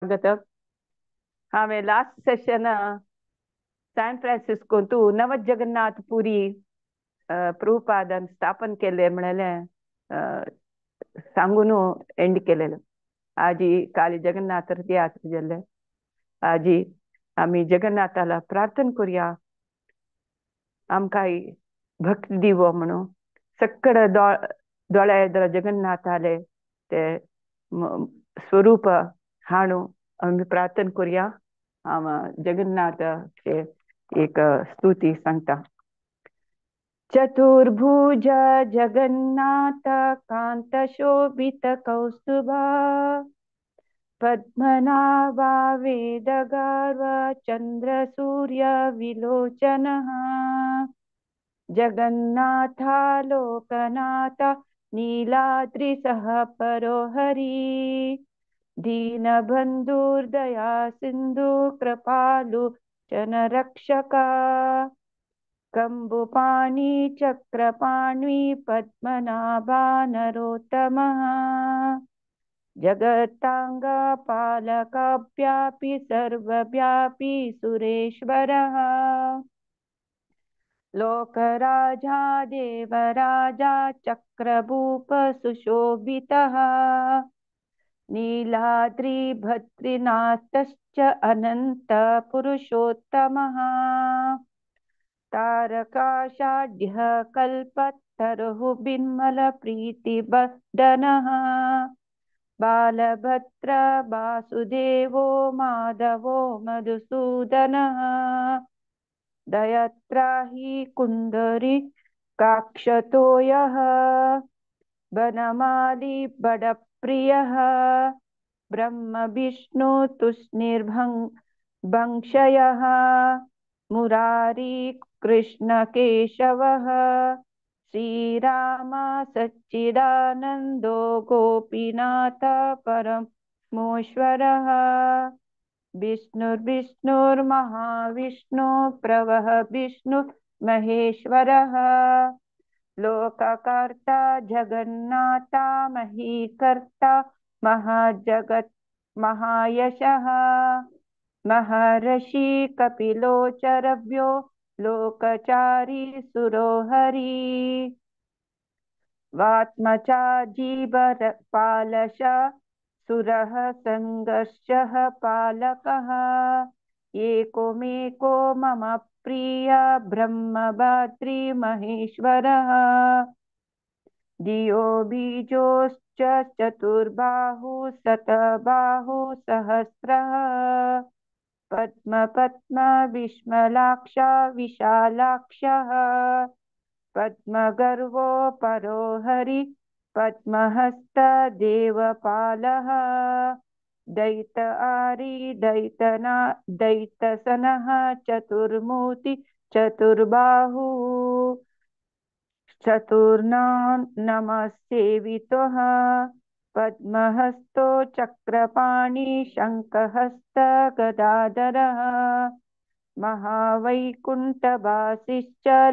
स्वागत. हांवें last session San फ्रांसिस्कोंतू नव जगन्नाथ पुरी प्रभुपादान स्थापन केले म्हणलें सांगून एंड केलेलं. आजी काली जगन्नाथ तियात्र गेल्ले. आजी आम्ही जगन्नाथाला प्रार्थना करूया, आमकां भक्ती दिवो म्हणून. सक्कड दोळे जगन्नाथाले ते स्वरूप हाणू आम्ही प्रार्थना करूया. हांव जगन्नाथाचे एक स्तुती सांगता. चतुर्भुज जगन्नाथ कांत शोभित कौस्तुभा, पद्मनाभा वेद गर्व चंद्र सूर्य विलोचनः, जगन्नाथा लोकनाथा नीलाद्रि सह परोहरी, दीनबंधुर्दया सिंधु कृपालु जनरक्षका, कंबुपाणि चक्रपाणि पद्मनाभा नरोत्तमः, जगत्तांगा पालकव्यापी सर्वव्यापी सुरेश्वरः, लोकराजा देवराजा चक्रभूप सुशोभितः, नीलाद्रि भद्रीनाथश्च अनंत पुरुषोत्तमः, तारकाषाढ्यः कल्पतरुः बिन्मल प्रीतिवर्धनः, बालभद्र वासुदेवो माधवो मधुसूदनः, दयत्राहि कुंदरी काक्षतो यः, बनमाली बडप्रियः, ब्रह्म विष्णु तुष्णिर्भंक्षयः, मुरारी कृष्ण केशवः, श्रीराम सच्चिदानंदो गोपीनाथ परमोश्वरः, विष्णुर्विष्णुर्महाविष्णु प्रवह विष्णु महेश्वरः, लोककर्ता जगन्नाथा महीकर्ता महाजगत् महायशः, महर्षि कपिलोचरव्यो लोकचारी सुरोहरी, वात्मचा जीवर पालश सुरः संघर्षः पालकः, एकोमेको मम प्रिय ब्रह्म भाद्री महेश्वरः, दियो बीजोश्च चतुर्बाहु शतबाहु सहस्रः, पद्म पद्म विस्मलाक्ष विशालाक्षः, पद्मगर्वो परोहरि पद्महस्त देवपालः, दैत आरी दैतना दैतसनः चतुर्मूर्ति चतुर्बाहु, चतुर्नाम नमस्सेवितः, पद्महस्तो चक्रपाणि शंखहस्त गदाधरः, महावैकुंठवासिश्च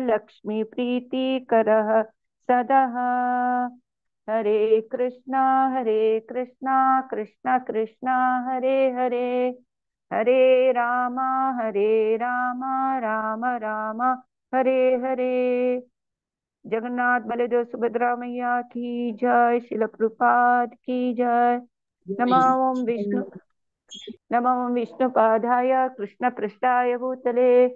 लक्ष्मीप्रीतिकरः सदः, हरे कृष्णा कृष्ण कृष्ण हरे हरे, हरे राम राम राम हरे हरे. जगन्नाथ बलदेव सुभद्रा मैया की जय. शिल प्रभुपाद की जय. नमो विष्णुपादाय कृष्णपृष्ठाय भूतले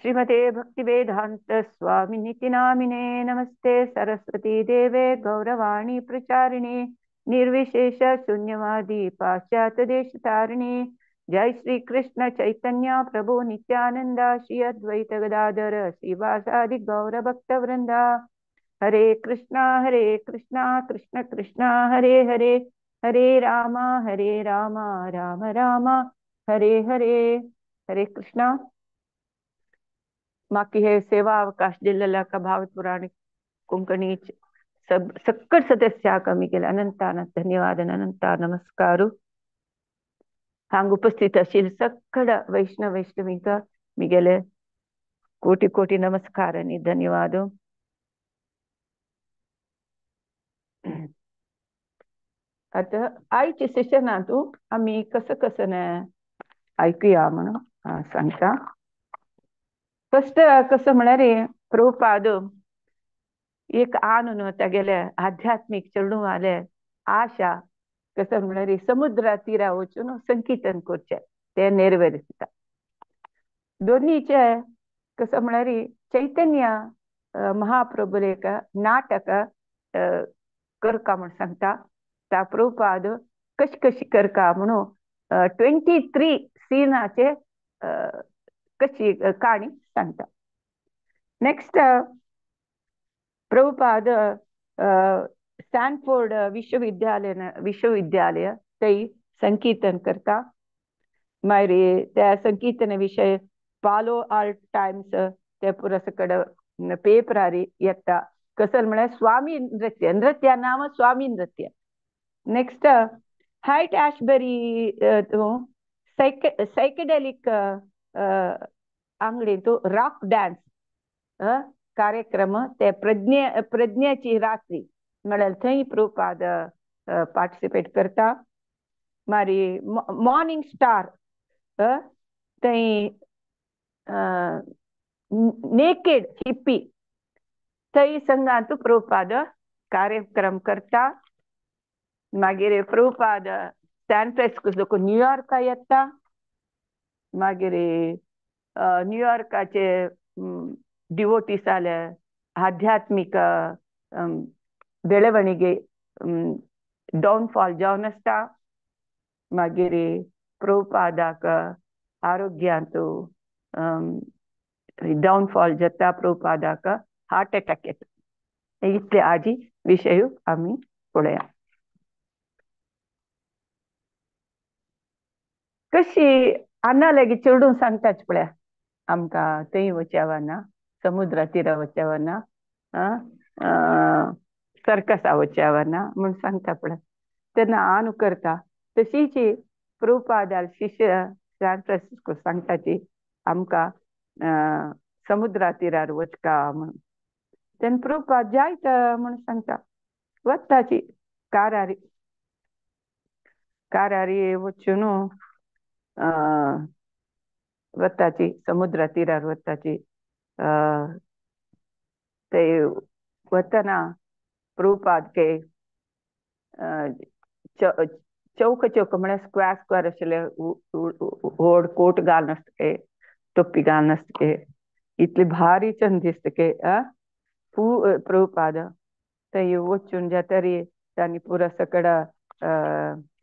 श्रीमते भक्तिवेदांत स्वामिनिति नामिने, नमस्ते सरस्वती देवे गौरवाणी प्रचारिणे, निर्विशेष शून्यवादी पाश्चात्य देश तारिणे, जय श्री कृष्ण चैतन्य प्रभु नित्यानंद श्री अद्वैत गदाधर श्रीवासादि गौर भक्त वृंदा. हरे कृष्णा कृष्ण कृष्ण हरे हरे, हरे राम राम राम हरे हरे. हरे कृष्णा. माकी हे सेवा अवकाश दिलेला का भागवत पुराण कोंकणी सब सक्कड सदस्य कमी केले अनंत अनंत धन्यवाद अनंत नमस्कार. हांग उपस्थित आशिल्ले सक्कड वैष्णव वैष्णवींक मिगेले कोटी कोटी नमस्कार आणि धन्यवाद. आता आयच्या सेशनातू आम्ही कसं कसं ने ऐकूया म्हणून सांगता. फर्स्ट कसं म्हळ्यार प्रभुपाद एक आणून तेगेले आध्यात्मिक चेडूवाले आशा कसं म्हळ्यार समुद्रा तीरा वचून संकीर्तन करचे ते नेरवेरिता. दोन्हीचे कसं म्हळ्यार चैतन्य महाप्रभू एक नाटक करका म्हण सांगता. त्या प्रभुपाद कशी कशी करका म्हणून 23 सीनाचे कशी काणी सांगता. नेक्स्ट प्रभुपाद स्टॅनफोर्ड विश्वविद्यालय थंय संकीर्तन करता. मागीर त्या संकीर्तन विशय पालो आल्ट टाइम्स ते पुरो सकड पेपरार येता. कसं म्हळ्यार स्वामी नृत्य नृत्या नाम स्वामी नृत्य. नेक्स्ट हायट ॲशबरी सैकेडेलिक अंगडी तो रॉक डान्स कार्यक्रम ते प्रज्ञेची रात्री म्हळ्यार थंय प्रभुपाद पार्टिसिपेट करता. मारी मॉर्निंग स्टार थंय नेकेड हिप्पी थंय संघात प्रभुपाद कार्यक्रम करता. मागीर प्रभुपाद सॅन फ्रान्सिस्को न्यूयॉर्का येता. मागीर न्यूयॉर्काचे डिवोटीस जाले आध्यात्मिक ಬೆಳವಣಿಗೆ ಡೌನ್ಫಾಲ್ जावन आसता. मागीर प्रभुपादाक आरोग्यांतू डाउनफॉल जाता. प्रभुपादाक हार्ट अटॅक येता. इतले आजी विशय आमी पळोवया. कशी अन्ना लेगीत चेडूं सांगताच पळय आमकां थंय वचेवना समुद्रा तीरा वचेवना सर्कसा वचेवना म्हूण सांगता पळय. तेन्ना हांव करता तशीच प्रभुपादाल शिष्य सॅन फ्रान्सिस्को सांगताची आमकां समुद्रा तीरार वचका म्हणून. तेन्ना प्रभुपाद जायत म्हूण सांगता. वताची कारारी वचून वताची समुद्रा तीरार वताची. ते वतना प्रभुपाद के चौक चौक म्हळ्यार स्क्वेर स्क्वेर आशिल्ले व्हड कोट घालून आसता टोपी घालून आसता इतले भारी चंद दिसता प्रभुपाद थंय वचून जातरी तांणी पुरो सकड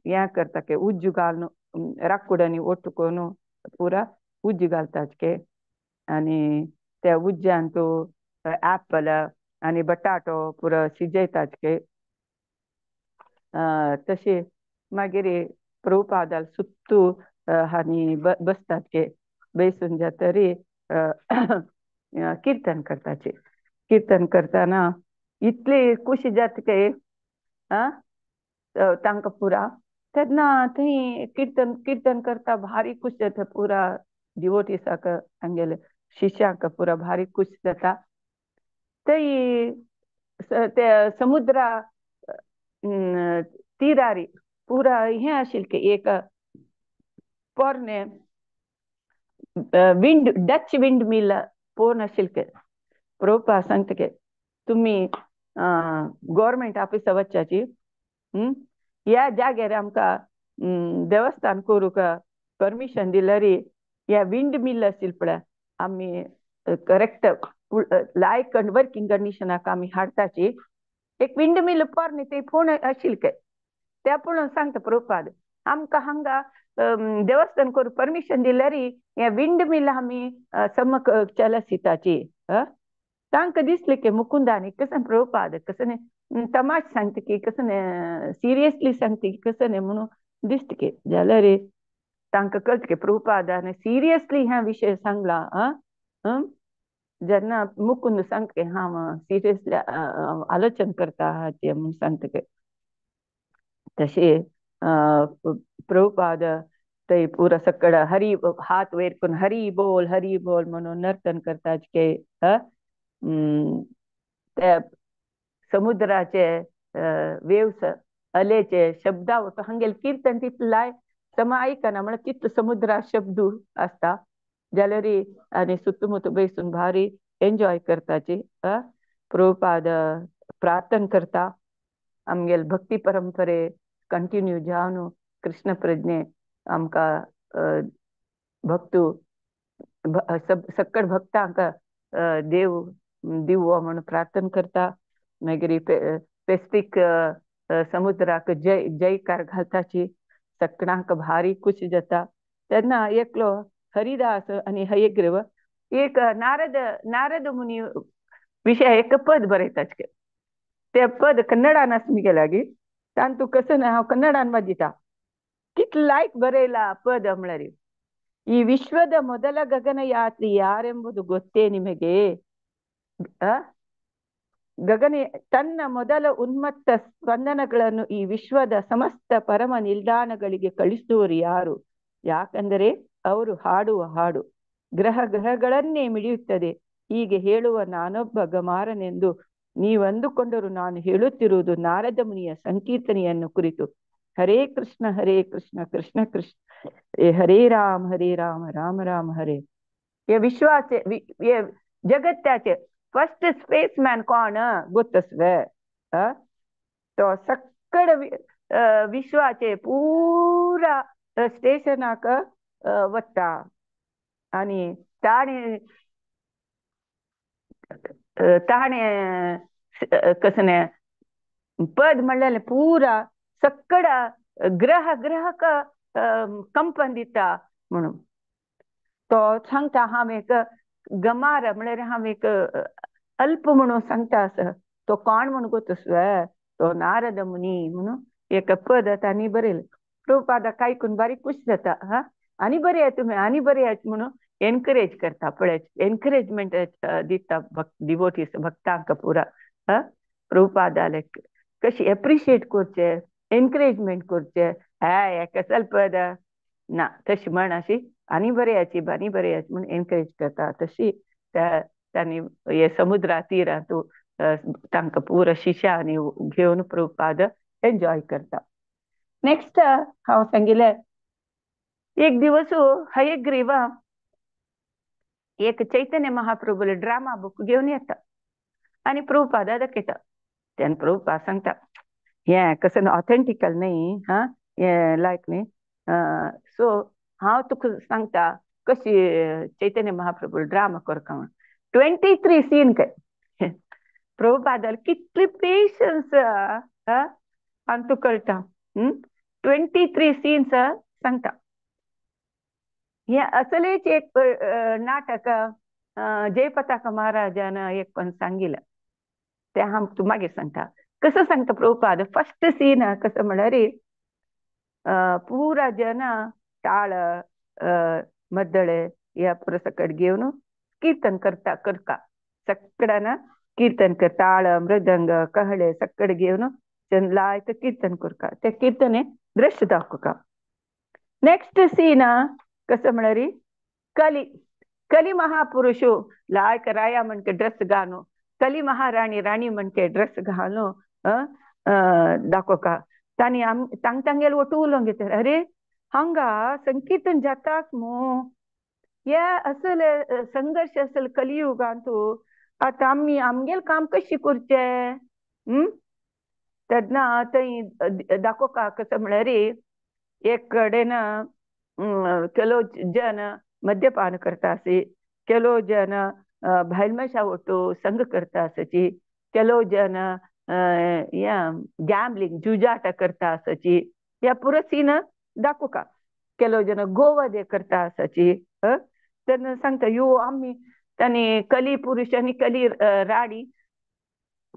हें करता उज्ज घालून राकुडांनी ओटून पुरा उज्ज घालता आनी त्या उज्जान तूं ऍपल आनी बटाटो पुरो शिजयतात तशें. मागीर प्रभुपादाल सुत्तू हांणी बसतात बसून जातरी कीर्तन करताचे. कीर्तन करतना इतली खुशी जाता तांकां पुरा. तेन्ना थंय कीर्तन करता भारी खुशी जाता. पुरा डिवोटीसाक आमगेले शिश्यांक पुरा भारी खुशी जाता. थंय ते समुद्रा तीरारी पुरा हें आशिल्लें एक पोरने डच विंड मिल पोवन आशिल्लें. प्रभुपाद सांगता तुमी गव्हर्मेंट ऑफिसा वचची ह्या जाग्यार आमकां देवस्थान करूंक परमिशन दिल्यार ह्या विंड मिल आशिल्लें पळय आमी करेक्ट लायक वर्किंग कंडिशनाक आमी हाडटाची. एक विंड मिल पोरने ते फोन आशिल्लें त्या पळोवन सांगता प्रभुपाद आमकां हांगा देवस्थान करूंक परमिशन दिल्यार हे विंड मिल आमी समक चलसिताची. तांकां दिसलें मुकुंदानी कसं प्रभुपाद कसं तमाश सांगता कसं सिरियसली सांगता कसं म्हणून दिसता जाल्यार तांकां कळटा प्रभुपादान सिरियसली ह्या विशय सांगला. जेन्ना मुकुंद सांगता हांव सिरियसली आलोचन करता हाचे म्हूण सांगता. तशें प्रभुपाद थंय पुरो सकड हात वयर करून हरी बोल म्हणून नर्तन करता ते समुद्राचे वेव्स अलेचे शब्दा होतो हंगेल कीर्तन तितलाय समा ऐकना म्हण तित समुद्रा शब्दू असता जाल्यारी आणि सुತ್ತमुತ್ತ बैसून भारी एन्जॉय करताची प्रभुपाद प्रार्थना करता आमगेल भक्ती परंपरे कंटिन्यू जावनु कृष्ण प्रज्ञे आमकां भक्तू सक्कड भक्तांक देव दिवो म्हणून प्रार्थना करता मागीर पेस्फीक समुद्राक जयकार घालताची सक्कडांक भारी खुशी जाता तेन्ना एकलो हरिदास आणि हयग्रीव एक नारद मुनी विषय एक पद बरयताचे ते पद कन्नडान आसमी गेलागी तांतू कसं हांव कन्नडान वाजिता कित लायक बरयला पद म्हळ्यार ಈ ವಿಶ್ವದ ಮೊದಲ ಗಗನಯಾತ್ರಿ ಯಾರೆಂಬುದು ಗೊತ್ತೇ ನಿಮಗೆ ಗಗನ ತನ್ನ ಮೊದಲ ಉನ್ಮತ್ತ ಸ್ಪಂದನಗಳನ್ನು ಈ ವಿಶ್ವದ ಸಮಸ್ತ ಪರಮ ನಿಲ್ದಾಣಗಳಿಗೆ ಕಳಿಸುವವರು ಯಾರು ಯಾಕಂದರೆ ಅವರು ಹಾಡುವ ಹಾಡು ಗ್ರಹಗಳನ್ನೇ ಮಿಡಿಯುತ್ತದೆ ಹೀಗೆ ಹೇಳುವ ನಾನೊಬ್ಬ ಗಮಾರನೆಂದು ನೀವಂದುಕೊಂಡರೂ ನಾನು ಹೇಳುತ್ತಿರುವುದು ನಾರದ ಮುನಿಯ ಸಂಕೀರ್ತನೆಯನ್ನು ಕುರಿತು ಹರೇ ಕೃಷ್ಣ ಕೃಷ್ಣ ಕೃಷ್ಣ हरे राम राम राम हरे हे विश्वाचे हे जगत्याचे फर्स्ट स्पेसमॅन कोण गोतस्व तो सक्कड विश्वाचे पुरा स्टेशनाक वता आणि ताणे कसने पद म्हणलेले पुरा सक्कड ग्रहक कंपन दिता म्हणून तो सांगता हांव एक गमार म्हळ्यार हांव एक अल्प म्हणून सांगता तो कोण म्हणून गोतस्व तो नारद मुनी म्हणून एक पद तांणी बरयलें प्रभुपादाक आयकून बारी खुश जाता आनी बरें आहे तुमी आनी बरें आहे म्हणून एनकरेज करता पळय एनकरेजमेंट दिता डिवोटीज भक्तांक पुरा प्रभुपादाले कशी एप्रिशिएट करचे एनकरेजमेंट करचे कसल पद ना तशी म्हण अशी आनी बरें म्हणून एनकरेज करता तशी तांणी हे समुद्रा तीरांतू तांकां पुरो शिश्यांनी घेवन प्रभुपाद एन्जॉय करता नेक्स्ट हांव सांगिल्लें एक दिवस हयग्रीव एक चैतन्य महाप्रभूले ड्रामा बुक घेवन येता आनी प्रभुपादा दाखयता तेन्ना प्रभुपाद सांगता हे कसं ऑथेंटिकल न्ही हे लायक न्ही सो हांव तुका सांगता कशी चैतन्य महाप्रभू ड्रामा करता म्हण 23 सीन काय प्रभुपादाल कितली पेशन्स आनी तूं कळटा 23 सीन्स सांगता हे असलेच एक नाटक जयपताका महाराजान एक पण सांगिल्लें ते हांव तूं मागीर सांगता कसं सांगता प्रभुपाद फर्स्ट सीन कसं म्हळ्यार पुरा जन टाळ मद्दळे या पुरा सकट घेवन कीर्तन करता सक्कडान कीर्तन कर टाळ मृदंग कहळे सक्कड घेवन लायक कीर्तन करता ते कीर्तने दृश्य दाखोवता नेक्स्ट सीन कसं म्हळ्यार कली महापुरुष लायक राया म्हणके ड्रेस घालून कली महाराणी राणी म्हणके ड्रेस घालून दाखोवता तांणी तांगेल वटू उलोवंक घेता अरे हांगा संकीर्तन जाताच मू हे असल संघर्ष असल कलियुगांतू आतां आमगेल काम कशी करचें तेन्ना थंय दाखोवता कसं म्हळ्यार एक कडेन केलो जन मद्यपान करता आसी केलो जन भायलमेशा वटू संघ करता आसची केलो जन गॅम्बलिंग जुजाट करता आसची या पुरो सीन दाखोवता केलो जन गोवधे करता आसची तेन्ना सांगता यो आमी तांणी कली पुरुष आनी कली राणी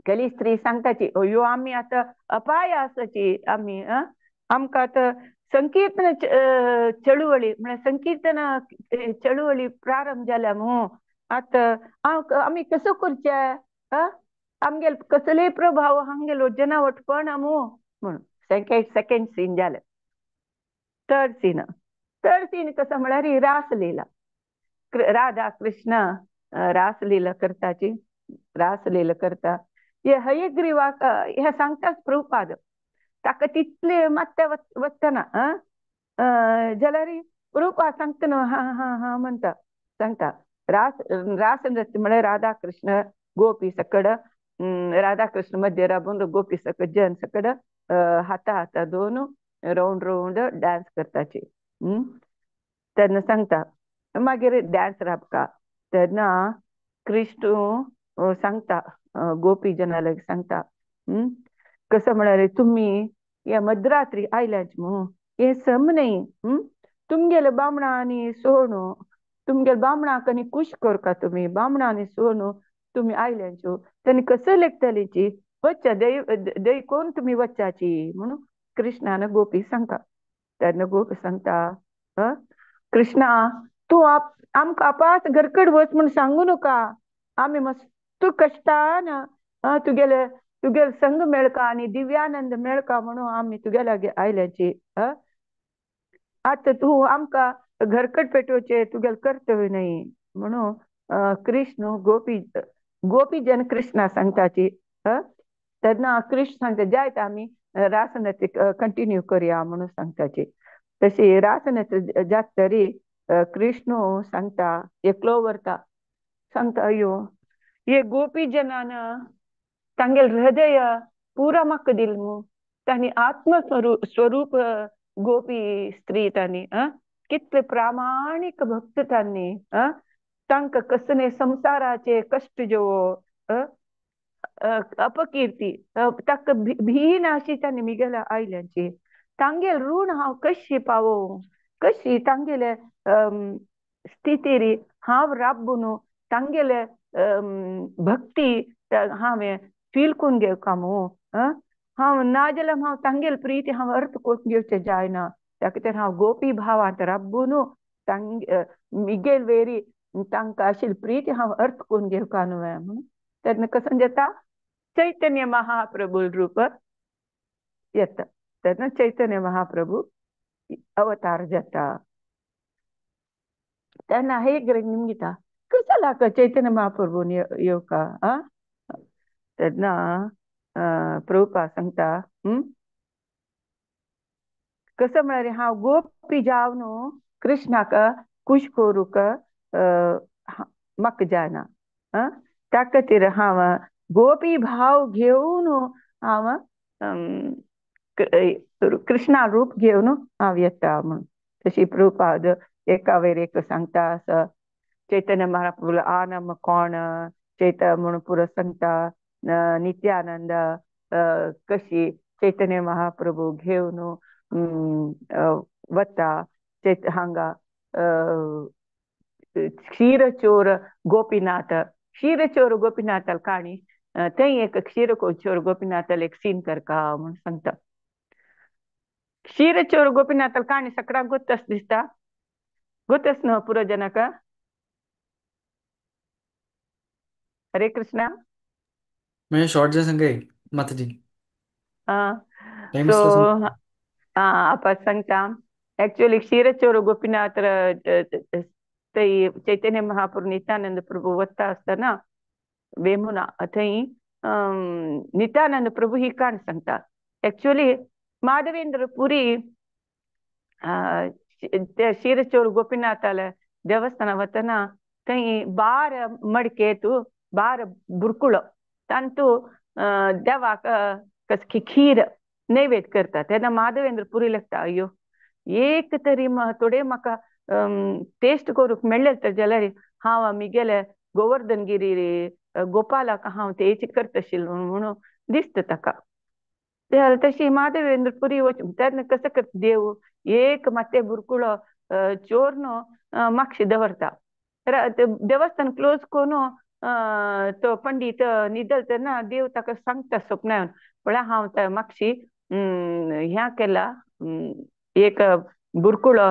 कली स्त्री सांगताची यो आमी आतां अपाय आसची आमी आमकां आतां संकीर्तन चळवळी म्हळ्यार संकीर्तन चळवळी प्रारंभ जाल्या मू आतां आमी कसो करचे आमगेल कसलेय प्रभाव हांगेलो जना वटपण मू म्हणून सेकंड सीन जालें थर्ड सीन कसं म्हळ्यार रासलीला राधा कृष्ण रासलीला करता हे हयग्रीवाक हे सांगताच प्रभुपाद ताका तितले मात्या वचना जाल्यार रूपा सांगता न्हू हा हा हा म्हणटा सांगता रास रास नृत्य म्हळ्यार राधा कृष्ण गोपी सकड राधा कृष्ण मध्ये राबून गोपी सकड जन सकड हाता हाता दोन राउंड राउंड डान्स करताची तेन्ना सांगता मागीर डान्स राबका तेन्ना कृष्ण सांगता गोपी जनाला सांगता कसं म्हणाले तुम्ही या मध्यरात्री आयल्याच मग हे सम नाही तुमगेले बामणांनी सोडू तुमगेले बामणाक आनी खुश करका तुम्ही बामणांनी सोडू तुम्ही आयल्यांच्यो त्यांनी कसं लेखतलीची वच्चा दय कोण तुम्ही वच्चाची म्हणून कृष्णानं गोपी सांगता तेन्ना गोपी सांगता कृष्णा तू आमकां आपास घरकड वच म्हूण सांगू नका आमी मस्त कश्टान तुगेले तुगेले संग मेळका आनी दिव्यानंद मेळका म्हणून आमी तुगे लागी आयल्याची आता तू आमकां घरकट पेटोवचे तुगेले कर्तव्य नाही म्हणून कृष्ण गोपी जन कृष्णा सांगताची तेन्ना कृष्ण सांगता जायत आमी रासनृत्य कंटिन्यू करया म्हणून सांगताची तशी रासनृत्य जात तरी कृष्ण सांगता एकलो व्हरता सांगता अयो हे गोपी जनान तांगेल हृदय पुरा म्हाका दिल मू तांणी स्वरूप गोपी स्त्री तांणी कितले प्रामाणिक भक्त तांणी तांकां कसले संसाराचे कश्ट जेवो अपकीर्ती ताका भी नाशी तांणी मिगेल्या आयल्यांची तांगेल ऋण हांव कशी पावो कशी तांगेले स्थितीरी हांव राबून तांगेले भक्ती हांवें फील करून घेवका मू हांव ना जाल्यार हांव तांगेल प्रीती हांव अर्थ करून घेवचें जायना ताका तर हांव गोपी भावांत राबून मिगेल वेरी तांकां आशिल्ली प्रीती हांव अर्थ करून घेवका न्हय म्हणून तेन्ना कसं जाता चैतन्य महाप्रभू रूप येता तेन्ना चैतन्य महाप्रभू अवतार जाता तेन्ना ಹೇಗೆ निमगिता कशाला चैतन्य महाप्रभून येवका तेन्ना प्रभुपा सांगता कसं म्हळ्यार हांव गोपी जावन कृष्णाक खुश करूंक म्हाका जायना त्या खातीर हांव गोपी भाव घेवन हांव कृष्णा रूप घेवन हांव येता म्हणून तशी प्रभुपाद एका वेर एक सांगता असं चैतन्य महाप्रभू आनम कोण चैतन्य म्हणून पुरो सांगता नित्यानंद कशी चैतन्य महाप्रभू घेवन वता हांगा क्षीरचोर गोपीनाथ काणी थंय एक क्षीरचोर गोपीनाथाल एक सीन करका म्हणून सांगता क्षीरचोर गोपीनाथाल काणी सगळ्यांक गोत्तस दिसता गोत्तस न्हू पुरो जनक हरे कृष्णा मैं शॉर्ट जे संगे माताजी टाइम सो स्लो संग आप सांगता एक्चुअली क्षीरचोर गोपीनाथ थंय चैतन्य महाप्रभू नित्यानंद प्रभू वता आसतना वेमुना थंय नित्यानंद प्रभू ही काण सांगता एक्चुअली माधवेंद्र पुरी त्या क्षीरचोर गोपीनाथाल देवस्थाನ वतना थंय बार मडकेतू बार बुरकुळो तांतू देवाक कसकी खीर नैवेद्य करता तेन्ना माधवेंद्र पुरी लागता अयो एक तरी थोडे म्हाका टेस्ट करूंक मेळ्ळे तर जाल्यार हांव आमगेले गोवर्धनगिरी गोपालाक हांव तेची करतशिल्लो म्हणून दिसता ताका तशी माधवेंद्र पुरी वचून तेन्ना कसं करता देव एक माते बुरकुळो चोरन म्हापशी दवरता देवस्थान क्लोज करून तो पंडित न्हिदल तेन्ना देव ताका सांगता स्वप्नान म्हळ्यार हांव म्हापशी ह्या केला एक बुरकुळो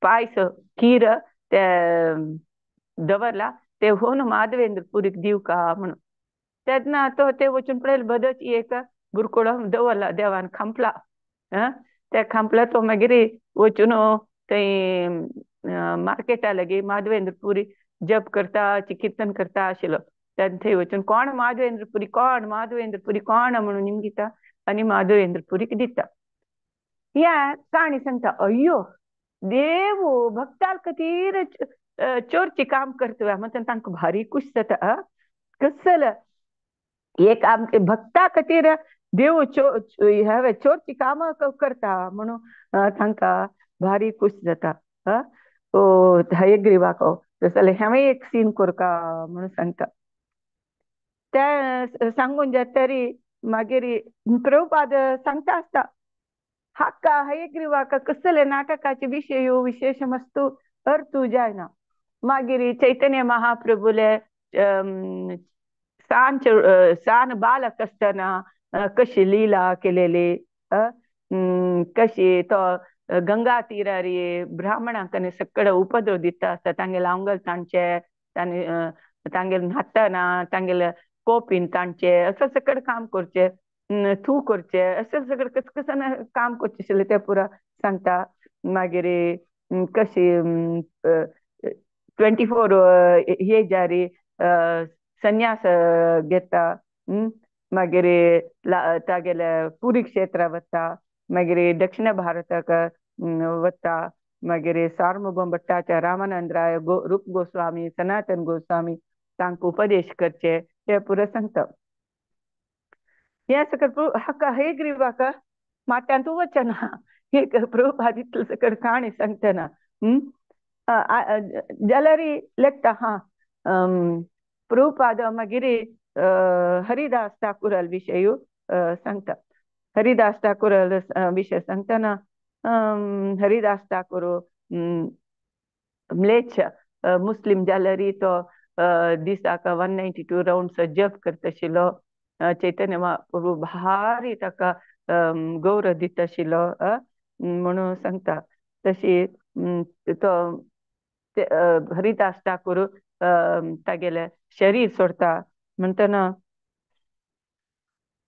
पायस खीर ते दवरला ते होऊन माधवेंद्र पुरीक दिवका म्हणून तेन्ना तो ते वचून पळयलें बदच एक बुरकुळो दवरला देवान खांपला त्या खांपला तो मागीर वचून थंय मार्केटा लागी माधवेंद्र पुरी जप करता कीर्तन करता आशिल्लो तेन्ना थंय वचून कोण माधवेंद्र पुरी कोण म्हणून निमगिता आनी माधवेंद्रपुरीक दिता. या काणी सांगता अय्यो देव भक्ताल खातीर चोरची काम करता म्हणटा तांकां भारी खुश जाता. कसं एक आमचे भक्ता खातीर देव चोरची कामां करता म्हणून तांकां भारी खुश जाता. हयग्रीवाक जाल्यार हांवें एक सीन कोरका म्हणून सांगता. ते सांगून जातरी मागीर प्रभुपाद सांगता आसता हाका हयग्रीवाक कसले नाटकाचे विशय विशेष वस्तू अर्थ जायना. मागीर चैतन्य महाप्रभूले सान बालक असताना कशी लीला केलेली, कशी तो गंगा तीरारी ब्राह्मणांक सकड उपद्रव दिता आसता तांगे लावंगल तांचे तांगेल न्हाताना तांगेल कोपीन तांचे असं सकड काम करचे, थू करचे असं सगळं कस कसं काम करचे ते पुरा सांगता. मागीर कशी 24 हे जारी संन्यास घेता. मागीर तागेले पुरी क्षेत्र वता, मागीर दक्षिण भारताक वता, मागीर सार्वभौम भट्टाचार्य, रामानंद राय, रूप गोस्वामी, सनातन गोस्वामी तांकां उपदेश करचे ते पुरो सांगता. हे सकट हाका हयग्रीवाक माट्यांत वचना एक प्रभुपाद इतलो सकट काणी सांगतना जाल्यार लेखता प्रभुपाद मागीर हरिदास ठाकुराल विशय सांगता. हरिदास ठाकुराल विशय सांगतना हरिदास ठाकूर म्लेच्छ मुस्लिम जाल्यार तो दिसाक 192 राउंड्स जप करता आशिल्लो. चैतन्य महाप्रभू भारी ताका गौरव दिता आशिल्लो म्हणून सांगता. तशी तो हरिदास ठाकूर तागेले शरीर सोडता म्हणटना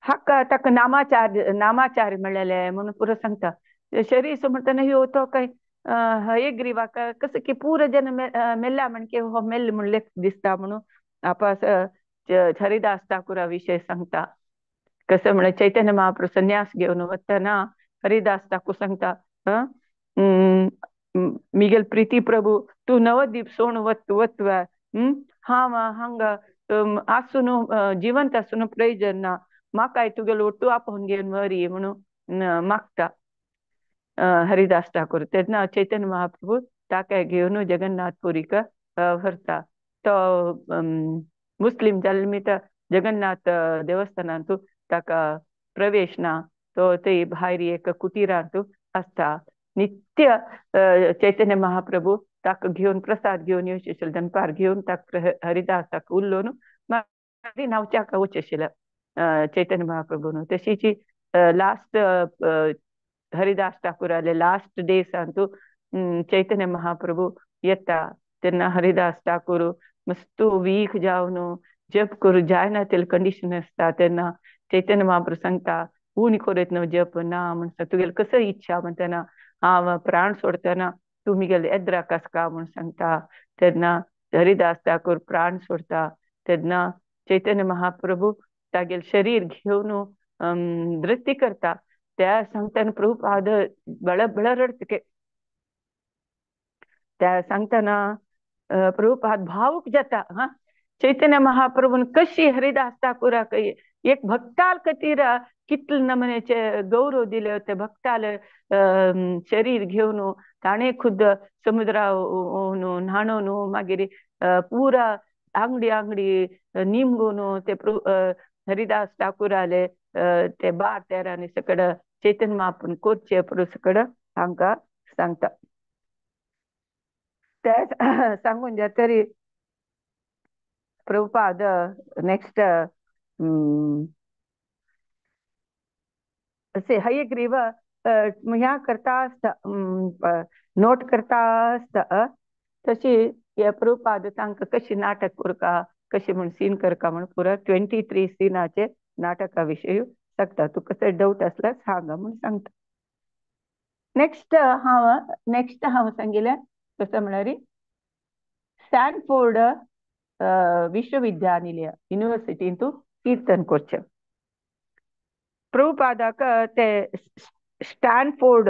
हाका ताका नामाचार्य मेळ्ळेले म्हणून पुरो सांगता. शरीर म्हणटना ह्यो तो काय हयग्रीवाक कसं की पुरो जन मेल्ला म्हणके हो मेल्ल म्हणले दिसता म्हणून आपास हरिदास ठाकुरा विशय सांगता. कसं म्हणे चैतन्य महाप्रभू संन्यास घेऊन वतना हरिदास ठाकूर सांगता मिगेल प्रीती प्रभू तू नवद्वीप सोण वत्वा हांग आसून जिवंत आसून प्रयोजन ना, म्हाकाय तुगेलो ओटू आपोवन घेवन वरी म्हणून मागता हरिदास ठाकूर. तेन्ना चैतन्य महाप्रभू ताका घेवन जगन्नाथपुरीक व्हरता. तो मुस्लिम जल्मीत जगन्नाथ देवस्थानांत ताका प्रवेश ना, तो ते भायर एक कुटिरांत आसता. नित्य चैतन्य महाप्रभू ताका घेवन प्रसाद घेवन येवचे दनपार घेवन ताका हरिदासाक उरलोन मागीर नावच्याक वचचे आशिल्ले चैतन्य महाप्रभून. तशीची last Haridas ठाकुराले last day सांतू Chaitanya Mahaprabhu येता. तेन्ना हरिदास ठाकूर मस्त वीक जावन जप करू जायना तेल कंडिशन आसता. तेन्ना चैतन्य महाप्रभू सांगता उणी करीत न्हू जप ना म्हणटा तुगेले कसो इच्छा म्हणटना हांव प्राण सोडतना तूं मिगेले येद्राक आसका म्हूण सांगता. तेन्ना हरिदास ठाकूर प्राण सोडता. तेन्ना चैतन्य महाप्रभू तागेले शरीर घेवन नृत्य करता. त्या सांगताना प्रभुपाद बळ रडतके. त्या सांगताना प्रभुपाद भावूक जाता. चैतन्य महाप्रभून कशी हरिदास ठाकुराक एक भक्ताल खातीर कितले नमनेचे गौरव दिले होते. भक्ताल शरीर घेवन ताणें खुद समुद्रा न्हाणोन मागीर पुरा आंगडी निमगून ते हरिदास ठाकुराले ते बार तेरांनी सकड चैतन्य महाप्रभून कोरचे पुरो सकड हांकां सांगता. ते सांगून जातरी प्रभुपाद नेक्स्ट असे हयग्रीव ह्या करता आसता नोट करता आसता. तशी हे प्रभुपाद तांकां कशी नाटक करता कशी म्हण सीन करता म्हण पुरो 23 सीनाचे नाटका विशय सांगता. तू कसं डाऊट असल्यार सांगा म्हण सांगता. नेक्स्ट हांव सांगिल्लें कसं म्हळ्यार स्टॅनफोर्ड विश्वविद्यानिलय युनिवर्सिटींत कीर्तन करचें. प्रभुपादाक ते स्टॅनफोर्ड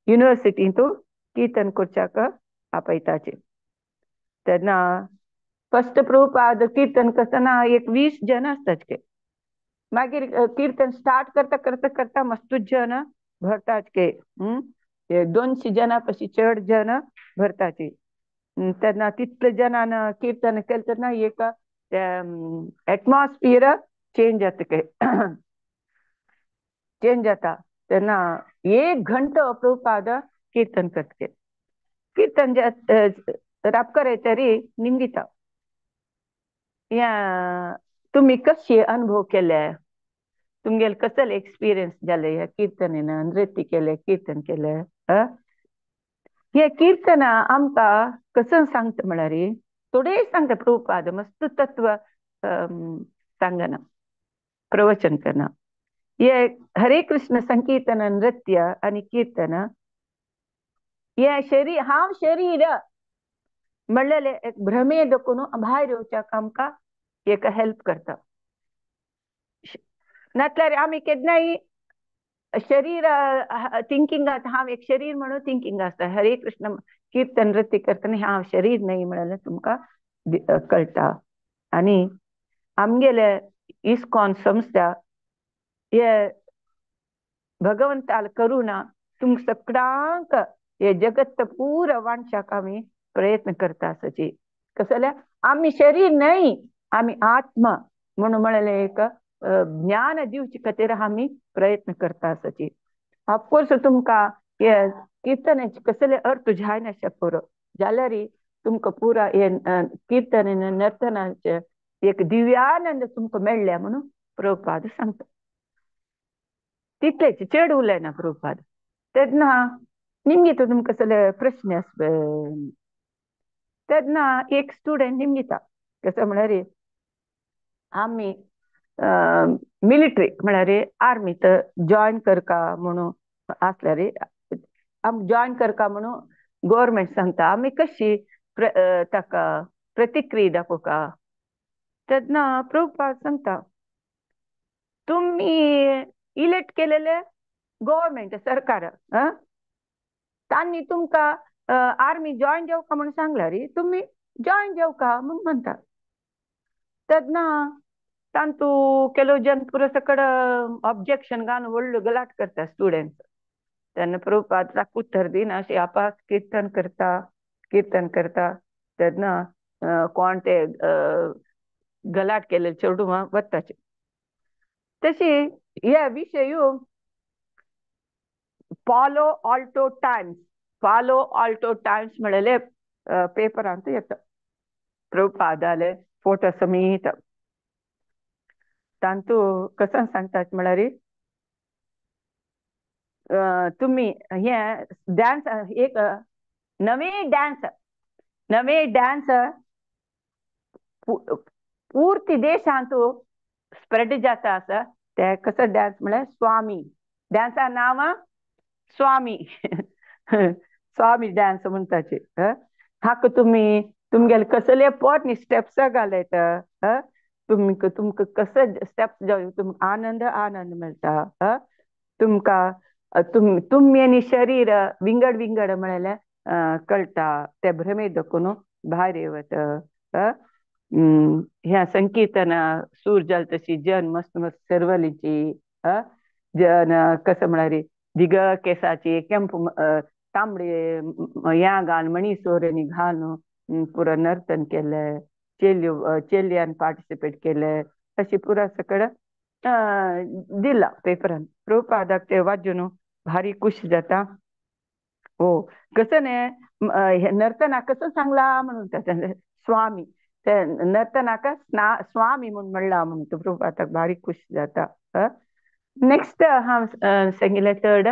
युनिव्हर्सिटींतू कीर्तन करच्याक आपयताचे. तेन्ना फर्स्ट प्रभुपाद कीर्तन करतना एक 20 जन आसताचे. मागीर कीर्तन स्टार्ट करता करता करता मस्तूच जन भरताचे. 200 जना पशी चड जन भरताचे. तेन्ना तितले जनान कीर्तन केलें तेन्ना एक एटमॉस्फियर चेंज जाता चेंज जाता. तेन्ना 1 घंटो प्रभुपाद कीर्तन करतके. कीर्तन रापकर येतरी निमगिता या तुम्ही कशी अनुभव केले, तुमगेल कसले एक्सपिरियन्स जाले या कीर्तनेन, नृत्य केले कीर्तन केले. हे कीर्तन आमका कसं सांगता म्हळ्यार थोडे सांगता प्रभुपाद मस्त तत्व सांगना प्रवचन करना. हे हरे कृष्ण संकीर्तन नृत्य आणि कीर्तन हे शरीर हांव शरीर म्हणलेले एक भ्रमे दखून भायर येवच्याक आमकां एक हेल्प करता. नातल्यार आमी केन्नाय शरीर थिंकिंगात हांव एक शरीर म्हणून थिंकिंग आसता. हरे कृष्ण कीर्तन नृत्य करतना हांव शरीर न्हय म्हणल्यार तुमकां कळटा. आनी आमगेले इस्कॉन संस्था हे भगवंताल करुणा तुम सगळ्यांक हे जगत पुरा वाणशाक आमी प्रयत्न करता आसाची. कसले आमी शरीर न्हय, आमी आत्मा म्हणून म्हळेलें एक ज्ञान दिवचे खातीर आमी प्रयत्न करता आसाची. ऑफकोर्स तुमकां हे कीर्तनाचे कसले अर्थ जायना शकलो जाल्यार तुमकां पुरा हे कीर्तन नर्तनाचे एक दिव्यानंद तुमकां मेळ्ळ्या म्हणून प्रभुपाद सांगता. तितलेच चड उलयना प्रभुपाद. तेन्ना निमगिता तुमकां कसले प्रश्न आसता. तेन्ना एक स्टुडंट निमगिता कसं म्हळ्यार आमी मिलिटरी म्हळ्यार आर्मीत जॉयन करका म्हणून आसल्यार आमी जॉयन करका म्हणून गव्हर्मेंट सांगता. आमी कशी ताका प्रतिक्रिया दाखोवका. तेन्ना प्रभुपाद सांगता तुम्ही इलेक्ट केलेले गव्हर्मेंट सरकार तांणी तुमकां आर्मी जॉयन जेवका म्हणून सांगल्यार तुम्ही जॉयन जेवका म्हणून म्हणटा. तेन्ना तांतू केलो जन पुरो सकड ऑब्जेक्शन घालून व्हडलो गलाट करता स्टुडंट्स. तेन्ना प्रभुपाद ताका उत्तर दिना अशें आपास कीर्तन करता तेन्ना कोण ते गलाट केले चेडूं वताचे. तशी हे विशय पालो ऑल्टो टायम्स म्हणलेले पेपरांत येता. प्रभुपादाले फोटो समीत तांतू कसं सांगतात म्हळ्यार तुम्ही हे डान्स एक नवे डान्स पूर्ती देशांत स्प्रेड जाता आसा. ते कसं डान्स म्हळ्यार स्वामी डान्सा नांव स्वामी स्वामी डान्स म्हणटाचे. हाका तुमगेले कसले पोरणी स्टेप्स घालयत तुमकां कसं स्टेप्स जावन तुमकां आनंद मेळटा. तुमकां तुमी आनी शरीर विंगड म्हळ्यार कळटा. ते भ्रमे दखून भायर येवत. ह्या संकीर्तना सूर जाल तशी जन मस्त सरवलीची जन कसं म्हळ्यार दिग केसाची केंपू तांबडे ह्या घालून मणी सोऱ्यांनी घालून पुरो नर्तन केले. चेल्यांन पार्टिसिपेट केले. अशी पुरा सकड दिला पेपरान. प्रभुपादाक ते वाजून भारी खुश जाता. हो कसं हे नर्तना कसं सांगला म्हणून स्वामी ते नर्तनाका स्वामी म्हणून म्हणला म्हणून प्रभुपादाक भारी खुश जाता. नेक्स्ट हांव सांगिल्लें थर्ड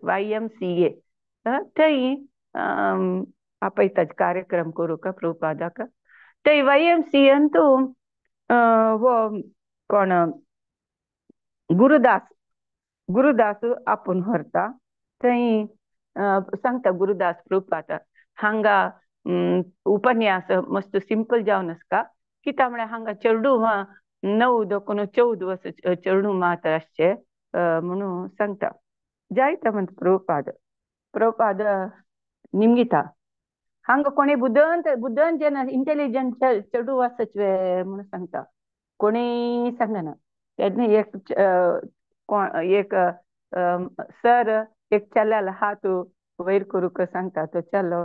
YMCA थंय आपयताचे कार्यक्रम करूंक प्रभुपादाक. थंय YMCA तूं वो कोण गुरुदास आपूण व्हरता. थंय सांगता गुरुदास प्रभुपाद हांगा उपन्यास मस्त सिंपल जावन आसता. कित्याक म्हळ्यार हांगा चेडू 9 दोकून 14 वर्स चेडू मात आसचे म्हणून सांगता. जायता म्हणटा प्रभुपाद निमगिता हांगा कोणी बुद्धन जेन्ना इंटेलिजंट चेडू आसचे म्हणून सांगता. कोणी सांगना तेन्ना एक सर एक चल्याला हात वयर करूक सांगता. तो चलो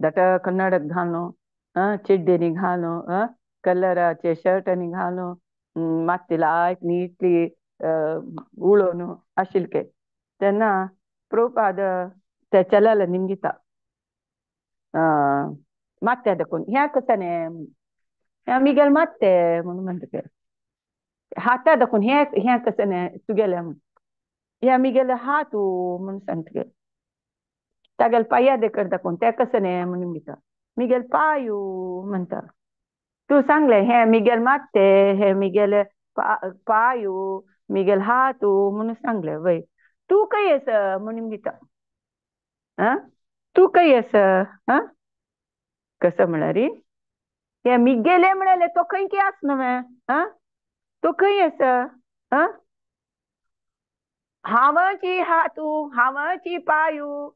दट कन्नडक घालून चिड्डेनी घालून कलराचे शर्टांनी घालून माती लायक नीटली उळोवन आशिल्ले तेन्ना प्रभुपाद त्या चल्याला निमगिता. मात्या देखून ह्या कसाने मिगेल मात्ते म्हणून म्हणटा. हाता देखून हे कसाने तुगेले ह्या मिगेले हातू म्हणून सांगता. तागेल पाया देखर दाखवून त्या कसाने म्हणून घेता. मिगेल पायू म्हणता. तू सांगले हे मिगेल मात्ते हे मिगेल पायू मिगेल हातू म्हणून सांगले वय. तू काही अस म्हणून घेता. तू काही अस कसं म्हणा रे हे मिगेले म्हणाले तो खंय की आस न्हय. तो खंय अस हावाची हातू हावाची पायू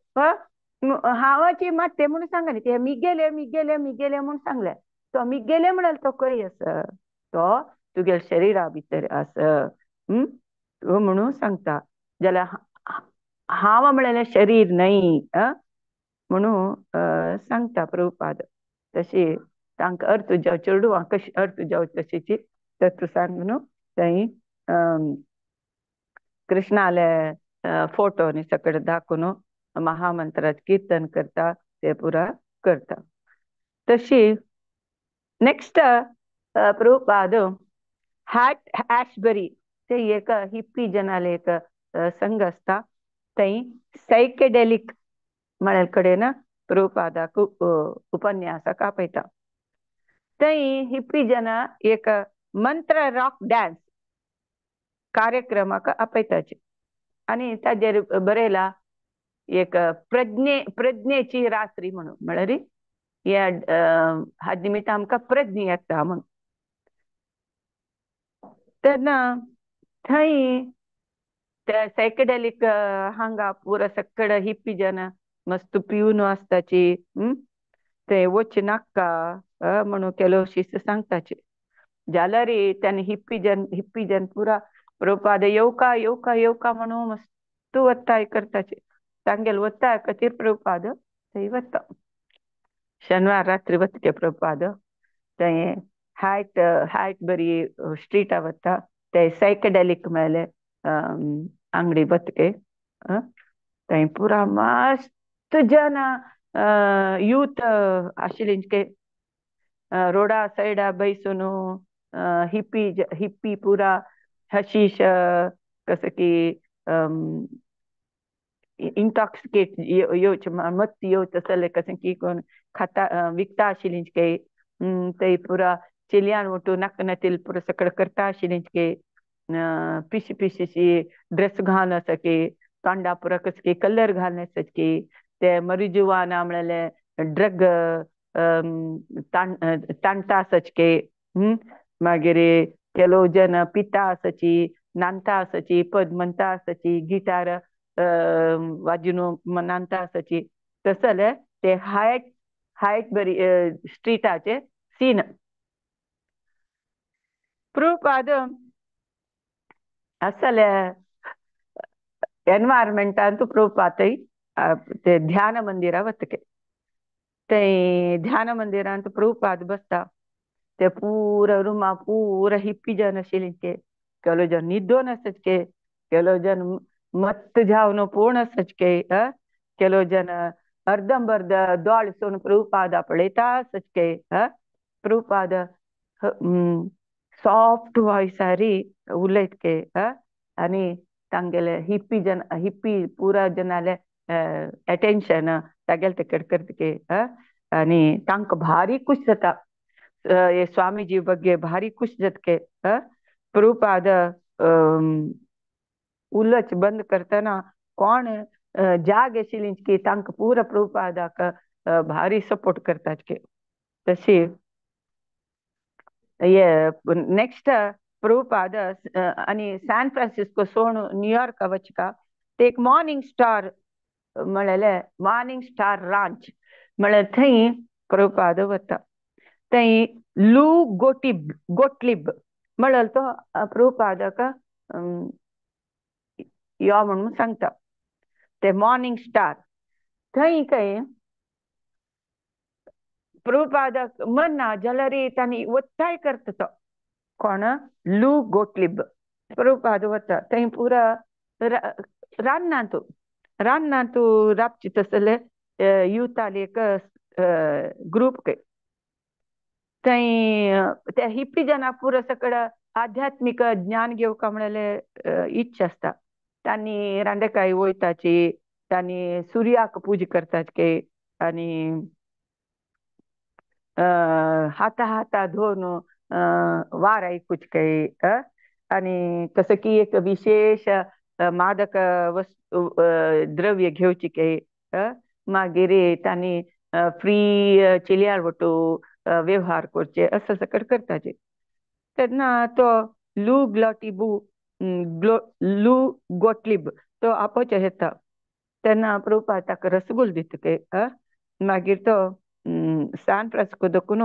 हावाची मात्ते म्हणून सांगा न्ही. ते मिगेले मिगेले मिगेले म्हणून सांगले. तो मिगेले म्हणाल तो खंय अस तो तुगेल शरिरा भितर आस म्हणून सांगता. जाल्यार हांव म्हळ्यार शरीर न्हय म्हणून सांगता प्रभुपाद. तशी तांकां अर्थ जाव चेडूं कशी अर्थ जाव तशेची तत्व सांगून थंय कृष्णाले फोटो न्ही सकट दाखोवन महामंत्रात कीर्तन करता ते पुरा करता. तशी नेक्स्ट प्रभुपाद हॅशबरी ते एक हिप्पी जनाले एक संघ असता. थंय सायकेडेलिक म्हळ्यार कडेन प्रभुपादाक उपन्यासाक आपयता. थंय हिप्पी जना एक मंत्र रॉक डान्स कार्यक्रमाक आपयताचे आनी ताजेर बरयला एक प्रज्ञेची रात्री म्हणून म्हळ्यार या हाजे निमित्त आमकां प्रज्ञ येता म्हणून. तेन्ना थंय त्या सायकेडेलिक हांगा पुरो सक्कड हिप्पी जन मस्त पिवन आसताची ते वच नाका म्हणून केलो शिस सांगताचे. जाल्यार त्याने हिप्पी जन पुरा प्रभुपाद येवका येवका येवका म्हणून मस्त वत्ताय करताचे. तांगेल वत्ताय खातीर प्रभुपाद थंय वता. शेनवार रात्री वतके प्रभुपाद थंय हायट बरी स्ट्रीटा वता. ते सायकेडेलिक मेले अंगडी बतके थंय पुरा मस्त जन यूथ आशिल्ले रोडा सायडा बैसून हिप्पी पुरा हशीश कसं की इंटॉक्सिकेट येवचे मत्ती येवचे तसले कसं की कोण खाता विकता आशिल्ले थंय पुरा चिलयान वटू नाक नतील पुरा सकड करता आशिल्ले पिशी पिशीशी ड्रेस घालून आसा की तोंडा पुरा कस की कलर घालून आसत की ते मरिजुवाना म्हळ्यार ड्रग ताणटा आसचे मागीर केलो जन पिता आसची नांता आसची पद म्हणटा आसची गिटार वाजून नांता आसची तसले ते हायट बरी स्ट्रीटाचे सीन. प्रभुपाद असले एनवायरमेंटान प्रभुपाद ते ध्यान मंदिरा वतके. ते ध्यान मंदिरांत प्रभुपाद बसता. ते पूरा रुमा पूरा हिप्पी जन आशिल्ले. केलो जन न्हिदोन आसचे केलो जन मत्त जावन पूर्ण आसचे केलो जन अर्धंबर्ध दोळसून प्रभुपाद पळयता आसचे. प्रभुपाद सॉफ्ट वॉयसारी उलयतके आनी तांगेले हिप्पी पुरा जनाले अटेंशन तागेले तेकड करतके आनी तांकां भारी खुश जाता. स्वामीजी बग्गे भारी खुश जातके. प्रभुपाद उलच बंद करतना कोण जाग आशिल्ली की तांकां पुरा प्रभुपादाक भारी सपोर्ट करताचे. तशी नेक्स्ट प्रभुपाद आणि सॅन फ्रान्सिस्को सोडून न्यूयॉर्क वचका ते एक मॉर्निंग स्टार म्हळ्यार मॉर्निंग स्टार रांच म्हळ्यार थंय प्रभुपाद वता. थंय लू गोटलिब म्हळ्यार तो प्रभुपादक यो म्हणून सांगता. ते मॉर्निंग स्टार थंय काय प्रभुपादक म्हणना जाल्यार तांणी ಒತ್ತಾಯ करता तो कोण लू गोटलिब. प्रभुपाद वता थंय पुरा रान्नांतू राबची तसले युताले एक ग्रुप के थंय त्या हिप्पी जना पुरा सकड आध्यात्मिक ज्ञान घेवका म्हणले इच्छा आसता. तांणी रांडेकाय वयताची, तांणी सुर्याक पूजा करताचे आनी हाता हाता धोन वार ऐकूच काही आणि कसं की एक विशेष मादक वस्तू द्रव्य घेवची काही मागीर तांणी फ्री चिल्यार वटू व्यवहार करचे असं सकट करताचे. तेन्ना तो लू गोटलिब तो आपोवचे येता. तेन्ना प्रभुपाद ताका रसगुल दिता के मागीर तो सॅन फ्रान्सिस्को दकुन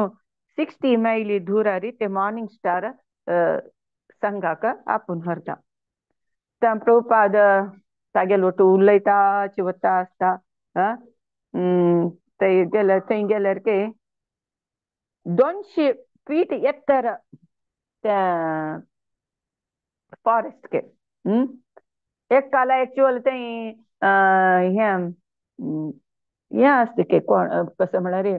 60 मैली दूरारी ते मॉर्निंग स्टार संघाक आपून व्हरता. त्या प्रभुपाद तागेल वटू उलयताचे वता आसता. थंय गेल्यार के 200 फीट एत्तर त्या फॉरेस्ट के एक काला एक्चुअल थंय हें आसता के कोण कसं म्हळ्यार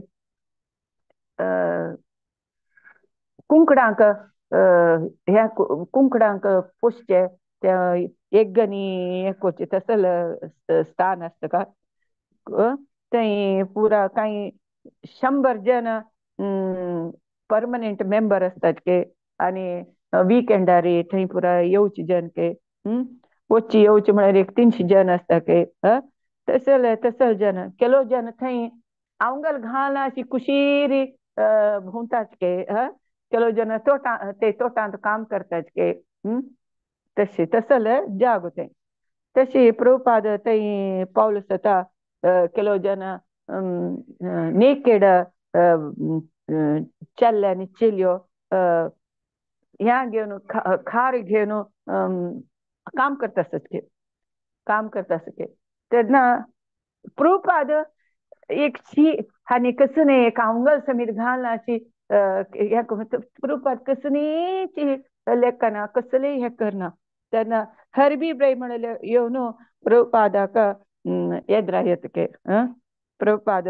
कुंकडांक ह्या कुंकडांक पोसचे एक गणी हे करचे तसल स्थान आसता का थंय पुरा कांय 100 जन परमनंट मेंबर असतात के आणि वीकेंडार थंय पुरा येवचे जन के वचची येवचे म्हळ्यार एक 300 जन असता के तसल जन केलो जन थंय अवंगल घालना अशी कुशीरी भोंवतात के केलो जन तोटांत काम करतात के तसल जागो थंय. तशी प्रभुपाद थंय पावलो जाता केलो जन नेकेड चेल्ले चेल्यो ह्या घेवन खार घेवन काम करता आसत. तेन्ना प्रभुपाद एक शी हानी कसं एक अवंगल समीर घालना अशी हे प्रभुपाद कसलीची लेखना कसले हे करना. तेन्ना हरबी ब्रय म्हणले येवन प्रभुपादाक येद्रा येत के प्रभुपाद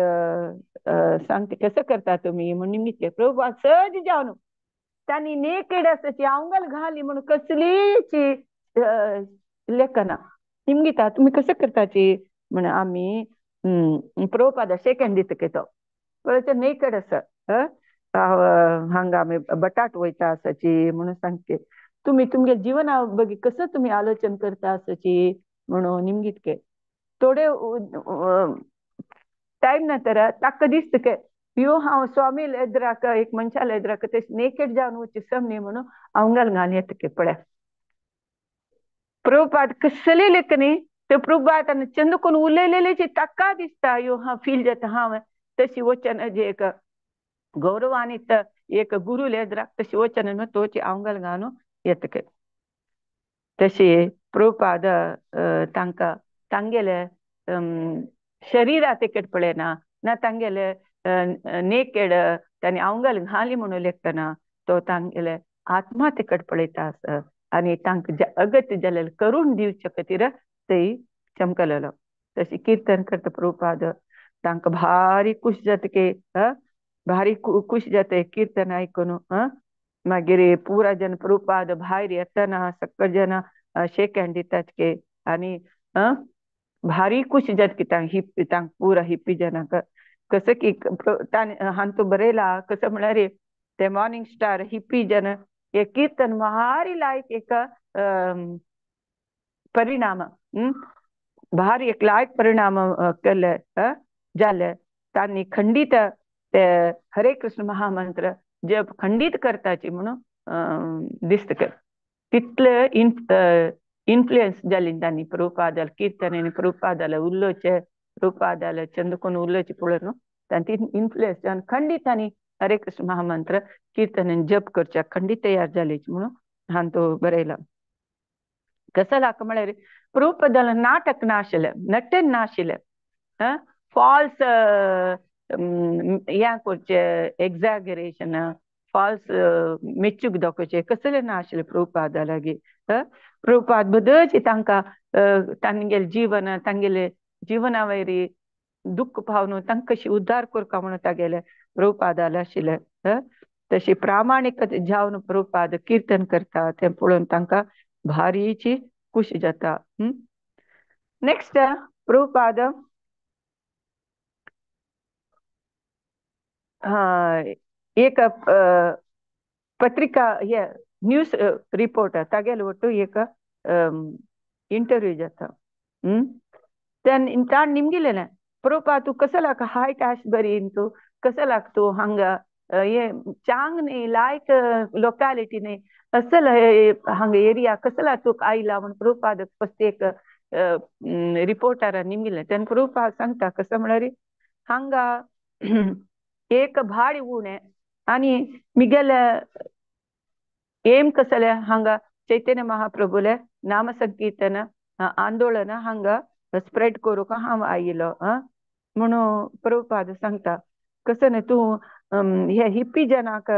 सांगते कसं करता तुम्ही म्हणून निमित्त प्रभुपाद सहज जावन तांणी नेकेड आसाची अवंगल घाली म्हणून कसलीची लेखना निमगिता तुम्ही कसं करताची म्हण आम्ही प्रभुपाद शेकंड दिता के तो पळयता नेकेड आसा हांगा आमी बटाट वयता आसाची म्हणून सांगते तुम्ही तुमगे जीवना बगी कसं तुम्ही आलोचन करता आसाची म्हणून निमगीत के थोडे टाइम नंतर ताका दिसता के यो हांव स्वामी एद्राक एक मनशाला एद्राक ते नेकेड जावन वचची समनी म्हणून अवंगल घालून येता के पळय. प्रभुपाद कसली लेखनी ते प्रभुपाद चंदकून उलयलेली ताका दिसता यो हांव फील जाता हांव तशी वचन जे एक गौरवान्वित एक गुरु लेद्राक तशी वचन तोची अवंगल घालून येता के. तशी प्रभुपाद तांकां तांगेले शरिरा तिकट पळयना ना तांगेले नेकेड तांणी अवंगल घाली म्हणून लेखतना तो तांगेले आत्मा तिकट पळयता आसता आनी तांकां अगत्य जालेले करून दिवचे खातीर थंय चमकलेलो. तशी कीर्तन करता प्रभुपाद तांकां भारी खूश जाता के भारी खूश जाता कीर्तन आयकून मागीर पुरा जन प्रभुपाद भायर येतना सकल जन शेक हँड दितात के आनी भारी खुशी जाता की तांकां पुरा हिप्पी जनाक कसं की हांतू बरयला कसं म्हळ्यार ते मॉर्निंग स्टार हिप्पी जन हे कीर्तन भारी लायक एक परिणाम भारी एक लायक परिणाम केले जाले तांणी खंडीत ते हरे कृष्ण महामंत्र जप खंडित करताची म्हणून दिसत तितले इन्फ्लुयेन्स जाली तांणी प्रभुपादाल कीर्तने प्रभुपादाल उल्लोचे प्रभुपादाल चंदकोन उल्लोचे पळोवन तांती इन्फ्लुयेन्स जावन खंडीत तांणी हरे कृष्ण महामंत्र कीर्तने जप करच्या खंडीत तयार जालेची म्हणून हांवें तो बरयला. कसं लाका म्हळ्यार प्रभुपादाल नाटक ना आशिल्लें, नटन ना आशिल्लें, फॉल्स हें करचे एक्झॅगरेशन फॉल्स मेच्चूक दाखोवचे कसले ना आशिल्ले प्रभुपादा लागीं. प्रभुपाद बदलची तांकां तांगेले जीवन तांगेले जिवना वयरी दुःख पावन तांकां कशी उद्धार करता म्हणून तागेले प्रभुपादाल आशिल्ले. तशी प्रामाणीक जावन प्रभुपाद कीर्तन करता तें पळोवन तांकां भारीची खुशी जाता. नेक्स्ट प्रभुपाद एक पत्रिका हे न्यूज रिपोर्टर तागेले ಒಟ್ಟು एक इंटरव्यू जाता. ताण निमगेलें प्रभुपाद तूं कसं लाग हायट आश बरी तूं कसं लाग तूं हांगा हे चांग न्ही लायक लोकॅलिटी न्ही असल हांगा एरिया कसं लाग तूं आयला म्हण प्रभुपाद फस्ट एक रिपोर्टरान निमगेलें. तेन्ना प्रभुपाद सांगता कसं म्हळ्यार हांगा एक भाड उणें आनी मिगेले एम कसले हांगा चैतन्य महाप्रभुले नाम संकीर्तन आंदोलन हांगा स्प्रेड करूंक हांव आयिल्लो म्हणून प्रभुपाद सांगता कसं न्ही तूं हे हिप्पी जनाक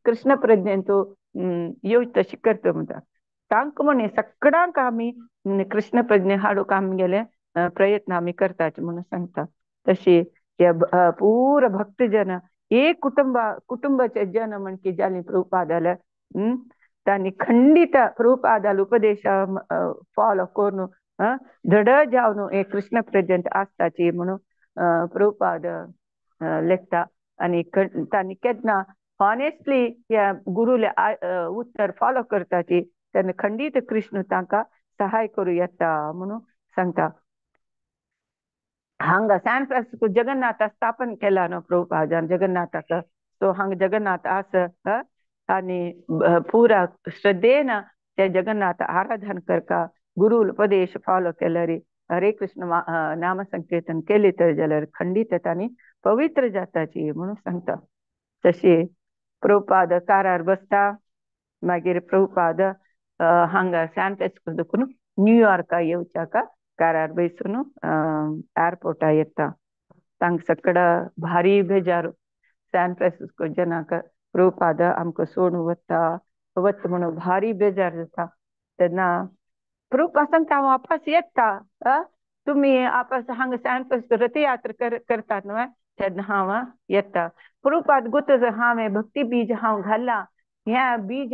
कृष्ण प्रज्ञेन तूं येवच तशी करता म्हणटा. तांकां म्हण सगळ्यांक आमी कृष्ण प्रज्ञे हाडूंक आमगेले प्रयत्न आमी करताचे म्हणून सांगता. तशी पूर भक्तजन एक कुटुंबाचे जन म्हण की जाली प्रभुपादाले तांणी खंडीत प्रभुपादाल उपदेश फॉलो करून धड जावन एक कृष्ण प्रज्ञेंत आसताची म्हणून प्रभुपाद लेखता. आनी तांणी केन्ना हॉनेस्टली ह्या गुरुले उत्तर फॉलो करताची तेन्ना खंडीत कृष्ण तांकां सहाय करूं येता म्हणून सांगता. हांगा सॅन फ्रान्सिस्को जगन्नाथ स्थापन केला न्हू प्रभुपादान जगन्नाथाक. सो हांगा जगन्नाथ आस आनी पुरा श्रद्धेन ते जगन्नाथ आराधन करता गुरु उपदेश फॉलो केल्यार हरे कृष्ण नाम संकीर्तन केली तर जाल्यार खंडीत तांणी पवित्र जाताची म्हणून सांगता. तशी प्रभुपाद कारार बसता मागीर प्रभुपाद हांगा सॅन फ्रान्सिस्को देखून न्यूयॉर्का येवच्याक कारार बसून एअरपोर्टा येता. तांकां सकड भारी बेजार सॅन फ्रान्सिस्को जनाक प्रभुपाद आमकां सोडून वता म्हणून भारी बेजार जाता. तेन्ना प्रभुपाद सांगता हांव वापस येता तुमी वापस हांगा सॅन फ्रान्सिस्को रथयात्रा करतात न्हू तेन्ना हांव येता. प्रभुपाद गोतूच हांवें भक्ती बीज हांव घाला हें बीज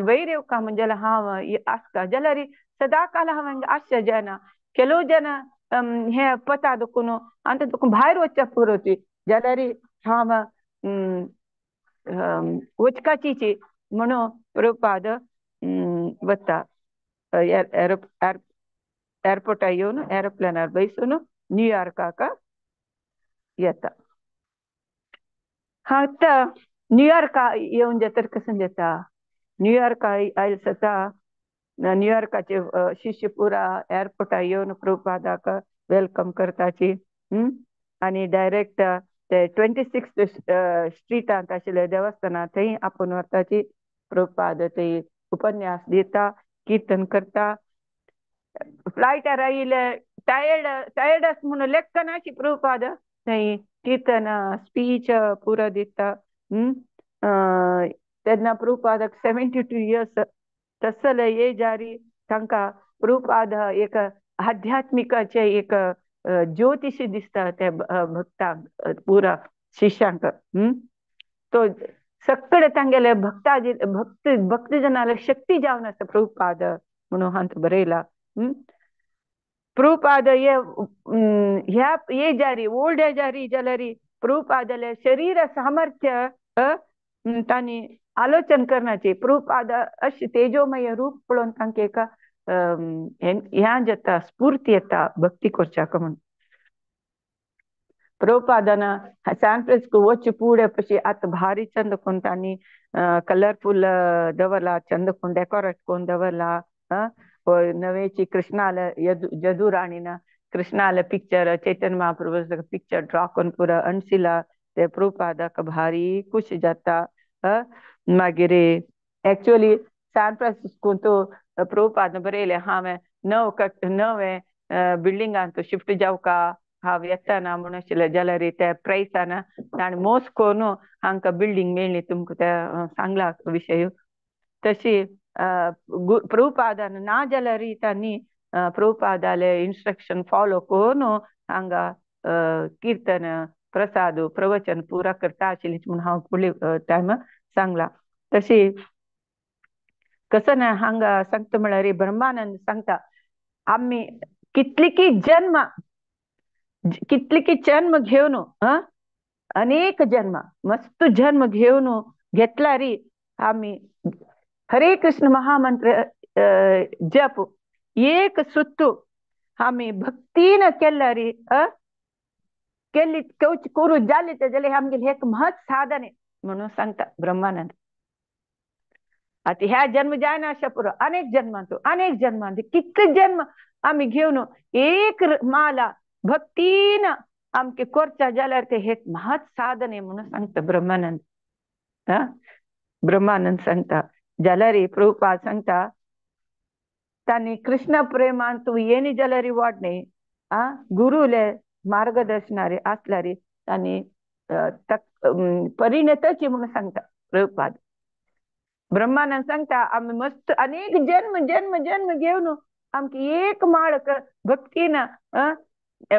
वयर येवका म्हणजे हांव आसता जाल्यार सदा काल हांवें आसचें जायना. ಕೆಲವು ಜನ हे पता देखून आनी देखून भायर वचच्या पुरोची जाल्यार हांव वचपाची म्हणून प्रभुपाद वता. एअरपोर्टार येवन एरोप्लेनार बसून न्यूयॉर्काक येता. आतां न्यूयॉर्का येवन जाल्यार कसं जाता न्यूयॉर्का आयल जाता न्यूयॉर्काचे शिष्यपुरा एअरपोर्टार येवन प्रभुपादाक वेलकम करताची आनी डायरेक्ट ते 26th स्ट्रीटांत आशिल्ले देवस्थाना थंय आपूण वताची. प्रभुपाद थंय उपन्यास दिता कीर्तन करता. फ्लायटार आयिल्ले टायर्ड म्हणून लेख नाशी प्रभुपाद थंय कीर्तन स्पीच पुरो दिता. तेन्ना प्रभुपादाक 72 years तसले ये जारी तांकां प्रभुपाद एक आध्यात्मिकाचे एक ज्योतिशी दिसता ते भक्तांक पुरा शिष्यांक. तो सकड तांगेले भक्तजनाले शक्ती जावन आसा प्रभुपाद म्हणून हांवें बरयला. प्रभुपाद हे जारी ओल्ड एजारी जाल्यार प्रभुपादाले शरीर सामर्थ्य तांणी आलोचन करण्याची. प्रभुपाद अशें तेजोमय रूप पळोवन तांकां एका ह्या जाता स्फूर्ती येता भक्ती करच्याक म्हणून. ಪ್ರಭುಪಾದನ ಸ್ಯಾನ್ ಫ್ರಾನ್ಸಿಸ್ಕೋ వచ్చి ಪೂಡೆ ಅತ್ ಭಾರಿ ಚಂದ ಕೊಂತಾನಿ कलरफुल दवरला चंद कोण डेकोरेट कोण दवरला नवेची कृष्णाला जदू राणीना कृष्णाला picture Chaitanya Mahaprabhu picture draw कोण पुरा अणसिला ते प्रभुपादक भारी खुश जाता मागीर एक्चुअली सॅन फ्रान्सिस्को तो प्रभुपाद बरयले हांवें नवे बिल्डिंगान तो शिफ्ट जावका हांव येताना म्हूण आशिल्लें जाल्यार त्या प्रायसान ताणें मोस कोरून हांकां बिल्डींग मेळ्ळी तुमकां त्या सांगला विशय तशी प्रभुपादान ना जाल्यार तांणी प्रभुपादाले इन्स्ट्रक्शन फॉलो करून हांगा कीर्तन प्रसाद प्रवचन पुरा करता आशिल्ली म्हूण हांव फुडले टायम सांगला तशी कसं ना हांगा सांगता म्हळ्यार ब्रह्मानंद सांगता आम्ही कितली जन्म घेऊन अनेक जन्म मस्त जन्म घेऊन घेतला री आम्ही हरे कृष्ण महामंत्र जप एक सुत्तू आम्ही भक्तीन केला री केली करू जाली जाल्यार आमगे एक महत् साधन म्हणून सांगता ब्रह्मानंद आता ह्या जन्म जायना अशा पुरो अनेक जन्मांत कितले जन्म आम्ही घेऊन एक माला भक्तीन आमके करचा जाल्यार ते एक महत् साधन आहे म्हणून सांगता ब्रह्मानंद ब्रह्मानंद सांगता जाल्यार प्रभुपाद सांगता तांणी कृष्ण प्रेमान तू येणी जाल्यार वाडणे गुरुले मार्गदर्शनारे असल्यार तांणी परिणताची म्हणून सांगता प्रभुपाद ब्रह्मानंद सांगता आम्ही मस्त अनेक जन्म घेऊन आमकी एक माळ भक्तीन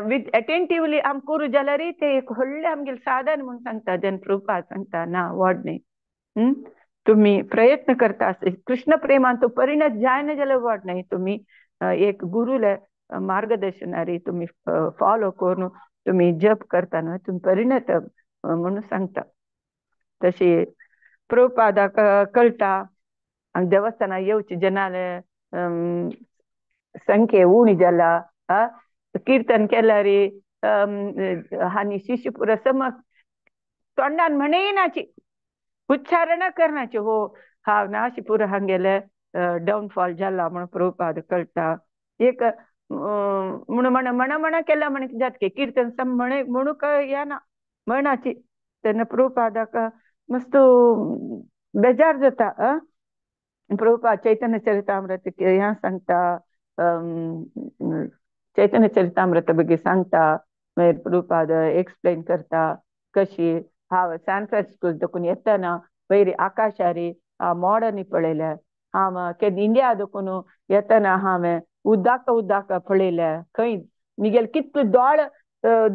विथ अटेंटिव्हली आम करू जाल्यार ते एक व्हडले आमगे साधन म्हणून सांगता जन प्रभुपाद सांगता ना वाडणे तुम्ही प्रयत्न करता कृष्ण प्रेमान तो परिणत जायना जाल्यार वाडणे तुम्ही एक गुरुले मार्गदर्शनारी तुम्ही फॉलो करून तुम्ही जप करता तुम्ही परिणत म्हणून सांगता तशी प्रभुपादाक कळटा देवस्थाना येवची जनाले संख्ये उणी जाला कीर्तन केल्यार हानी शिष्य पुरा समज तोंडान म्हणेनाची उच्चारण करनाची हो हांव नाशी पुरा हांगेले डाऊनफॉल जाला म्हणून प्रभुपाद कळटा एक म्हणा केला म्हण जात कीर्तन सम म्हणे म्हणूक येना म्हणाची तेन्ना प्रभुपादाक मस्त बेजार जाता प्रभुपाद चैतन्य चरितामृत ह्या सांगता चैतन्य चरितामृत ಬಗ್ಗೆ सांगता मागीर प्रभुपाद एक्सप्लेन करता कशी हांव सॅन फ्रान्सिस्को देखून येताना वयर आकाशारी मोडांनी पळयल्या हांव केन्ना इंडिया देखून येताना हांवें उदक पळयल्या खंय मिगेल कितले दोळ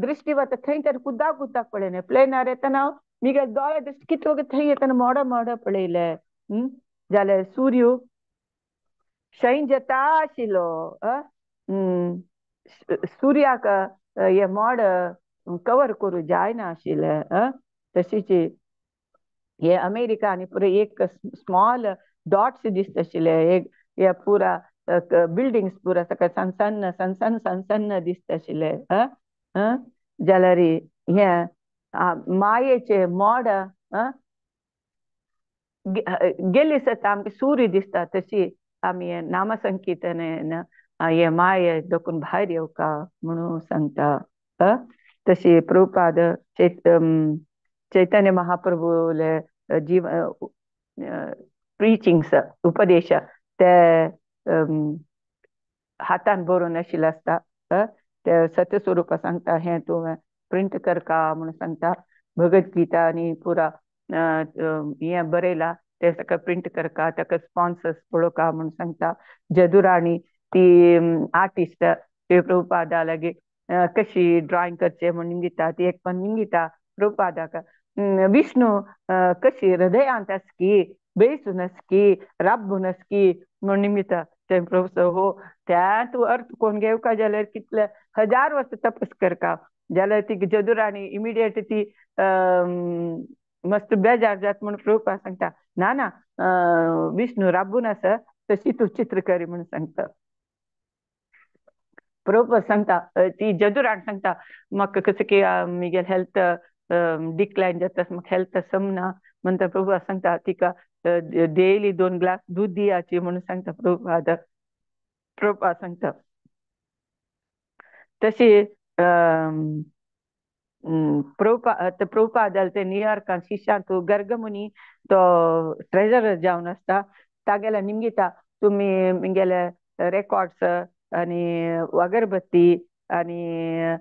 दृश्टी वता थंय तर उदक पळयलें प्लेनार येताना मिगेल दोळे दृश्टी कितले थंय येताना मोड पळयले जाल्यार सूर्य शैन जाता आशिल्लो सूर्याक हे मोड कवर करू जायना आशिल्ले तशीच हे अमेरिका आनी पुरो एक स्मॉल डॉट्स दिसता आशिल्ले एक हे पुरा बिल्डिंग्स पुरा सकाळ सन्न दिसता आशिल्ले जाल्यार हे मायेचे मोड गेली सता आमकां सूर्य दिसता तशी आमी नामसंकीर्तन हे माय देखून भायर येवका म्हणून सांगता तशी प्रभुपाद चैतन्य महाप्रभूले जीव प्रिचिंग्स उपदेश ते हातान बरोवन आशिल्ले आसता ते सत्यस्वरूपा सांगता हे तूं प्रिंट करका म्हणून सांगता भगवद्गीता आनी पुरा हे बरयला ते सगळं प्रिंट करका ताका स्पॉन्सर्स पळोवका म्हणून सांगता जदुराणी ती आर्टिस्ट ते प्रभुपादा लागी कशी ड्रॉइंग करचे म्हणून निंगिता ती एक पण निंगिता प्रभुपादाक विष्णू कशी हृदयांत आसकी बेसून आसकी राबून आसकी म्हणून निमिता ते प्रोफेसर हो त्या तू अर्थ कोण घेवका जाल्यार कितले 1000 वर्ष तपस करका जाल्यार ती जदुराणी इमिडिएट ती मस्त बेजार जात म्हणून प्रभुपाद सांगता ना विष्णू राबून आसा तशी तू चित्रकारी म्हणून सांगता प्रभुपाद सांगता ती जदुरान सांगता म्हाका कसं की म्हगेल हेल्थ डिक्लायन जाता म्हाका हेल्थ समना म्हणटा प्रभुपाद सांगता तिका डेली 2 ग्लास दूध दियाची म्हणून सांगता प्रभुपाद सांगता तशी प्रभुपाद ते न्यूयॉर्कान शिश्यांत गर्गमुनी तो ट्रेजरर जावन आसता तागेले निमगिता तुम्ही म्हगेले रेकॉर्ड्स आणि अगरबत्ती आणि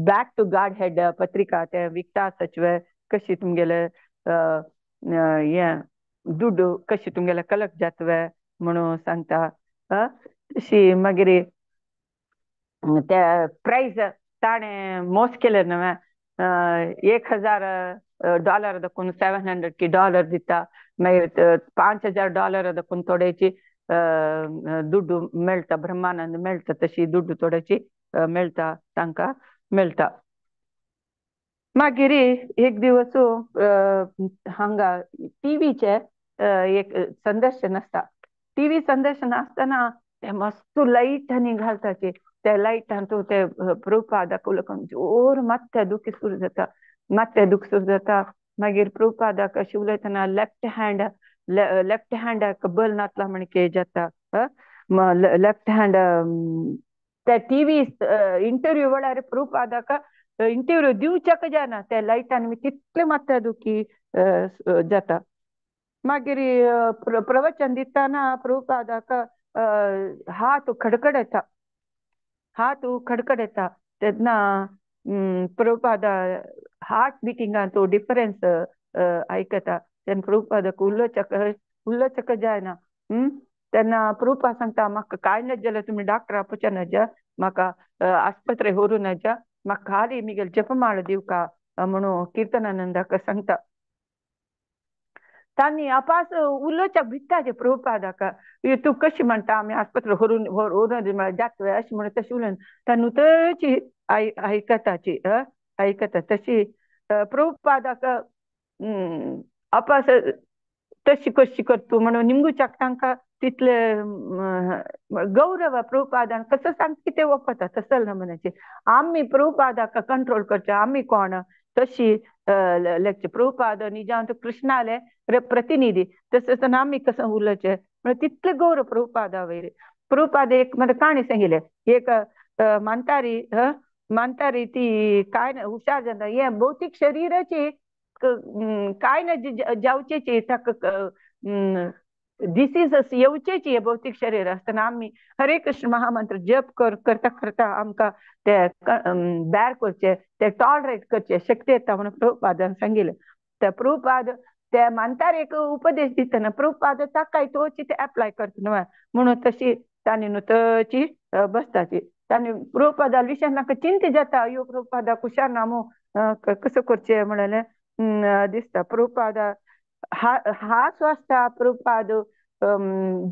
बॅक टू गाड हेड पत्रिका ते विकता सचवे कशी तुमगेले हे दुड्ಡು कशी तुमगेले कलेक्ट जातवे म्हणून सांगता तशी मागीर त्या प्राइस ताणे मोस केले नवे $1,000 दकून $700 दिता मागीर $5,000 दकून थोड्याची दुड्ಡು मेळटा ब्रह्मानंद मेळटा तशी दुड्ಡು थोड्याची मेळटा तांकां मेळटा मागीर एक दिवस हांगा टीव्हीचे एक संदर्शन आसता टीव्ही संदर्शन आसतना ते मस्त लायटांनी घालताचे त्या लायटान तूं ते प्रभुपादाक उलोवंक जोर मात्या दुखी सुरू जाता मात्या दूख सुरू जाता मागीर प्रभुपादाक अशें उलयतना लेफ्ट हँडाक बल नातला म्हणके जाता लेफ्ट हँड त्या टीव्ही इंटरव्यू वेळार प्रभुपादाक इंटरव्यू दिवच्याक जायना त्या लायटान तितले मात्या दुखी जाता मागीर प्रवचन दितना प्रभुपादाक हात खडखड येता तेन्ना प्रभुपाद हार्ट बिटिंगान तो डिफरन्स आयकता तेन्ना प्रभुपादाक उल्लोचक जायना तेन्ना प्रभुपाद सांगता म्हाका कांय ना जाल्यार तुमी डॉक्टर आपोवचे नजा म्हाका आस्पत्रे व्हरू नजा म्हाका खाली म्हगेल जपमाळ दिवका म्हणून कीर्तनानंदाक सांगता तांणी आपास उलोवच्याक भिताचे प्रभुपादाक तूं कशी म्हणटा आमी आस्पत्रे व्हरून जातवे अशें म्हणून तशें उलयन तांणी तशी आयकता तशी प्रभुपादाक आपास तशी कशी कर तूं म्हणून निमगुच्याक तांकां तितले गौरव प्रभुपादान कसं सांग कितें वखता तसल नमुन्याचे आमी प्रभुपादाक कंट्रोल करचे आमी कोण तशी लेखचे प्रभुपाद निजांत कृष्णाले प्रतिनिधी तसं आमी कसं उलयचे तितले गौरव प्रभुपादा वयर प्रभुपाद एक म्हणजे काणी सांगिले एक मानतारी ती काय हुशार जाता हे भौतीक शरीराची काय ना जावचेची ताका डिसीज येवचेची हे भौतीक शरीर आसतना आमी हरे कृष्ण महामंत्र जप करता करता आमकां ते बेर करचे ते टॉलरेट करचे शक्ती येता म्हणून प्रभुपादान सांगिल्लें ते प्रभुपाद ते मानतार एक उपदेश दितना प्रभुपाद ताकाय तोची ते एप्लाय करता न्हय म्हणून तशी तांणी न्हू तशी बसताची तांणी प्रभुपादा विशय नाका चिंता जाता अयो प्रभुपादा हुशार नामू कसं करचें म्हणलें दिसता प्रभुपादा हांस वाजता प्रभुपाद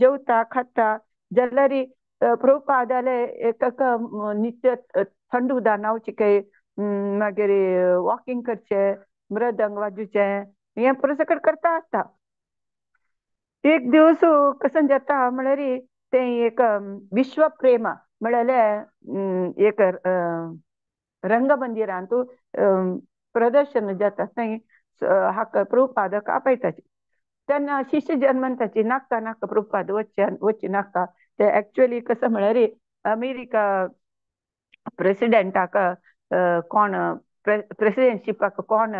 जेवता खाता जाल्यार प्रभुपादाले एक नित्य थंड उदक न्हांवचें मागीर वॉकिंग करचें मृदंग वाजोवचें हें पुरसकट करता आसता एक दिवस कसं जाता म्हळ्यार तें एक विश्व प्रेम म्हळ्यार एक रंगमंदिरांत प्रदर्शन जाता थंय हाका प्रभुपादाक आपयताची तेन्ना शिष्य जन्मंताची नाका नाका प्रभुपाद वच्ची नाका ते एक्चुअली कसं म्हळ्यार अमेरिका प्रेसिडेंटाक कोण प्रेसिडेंटशिपाक कोण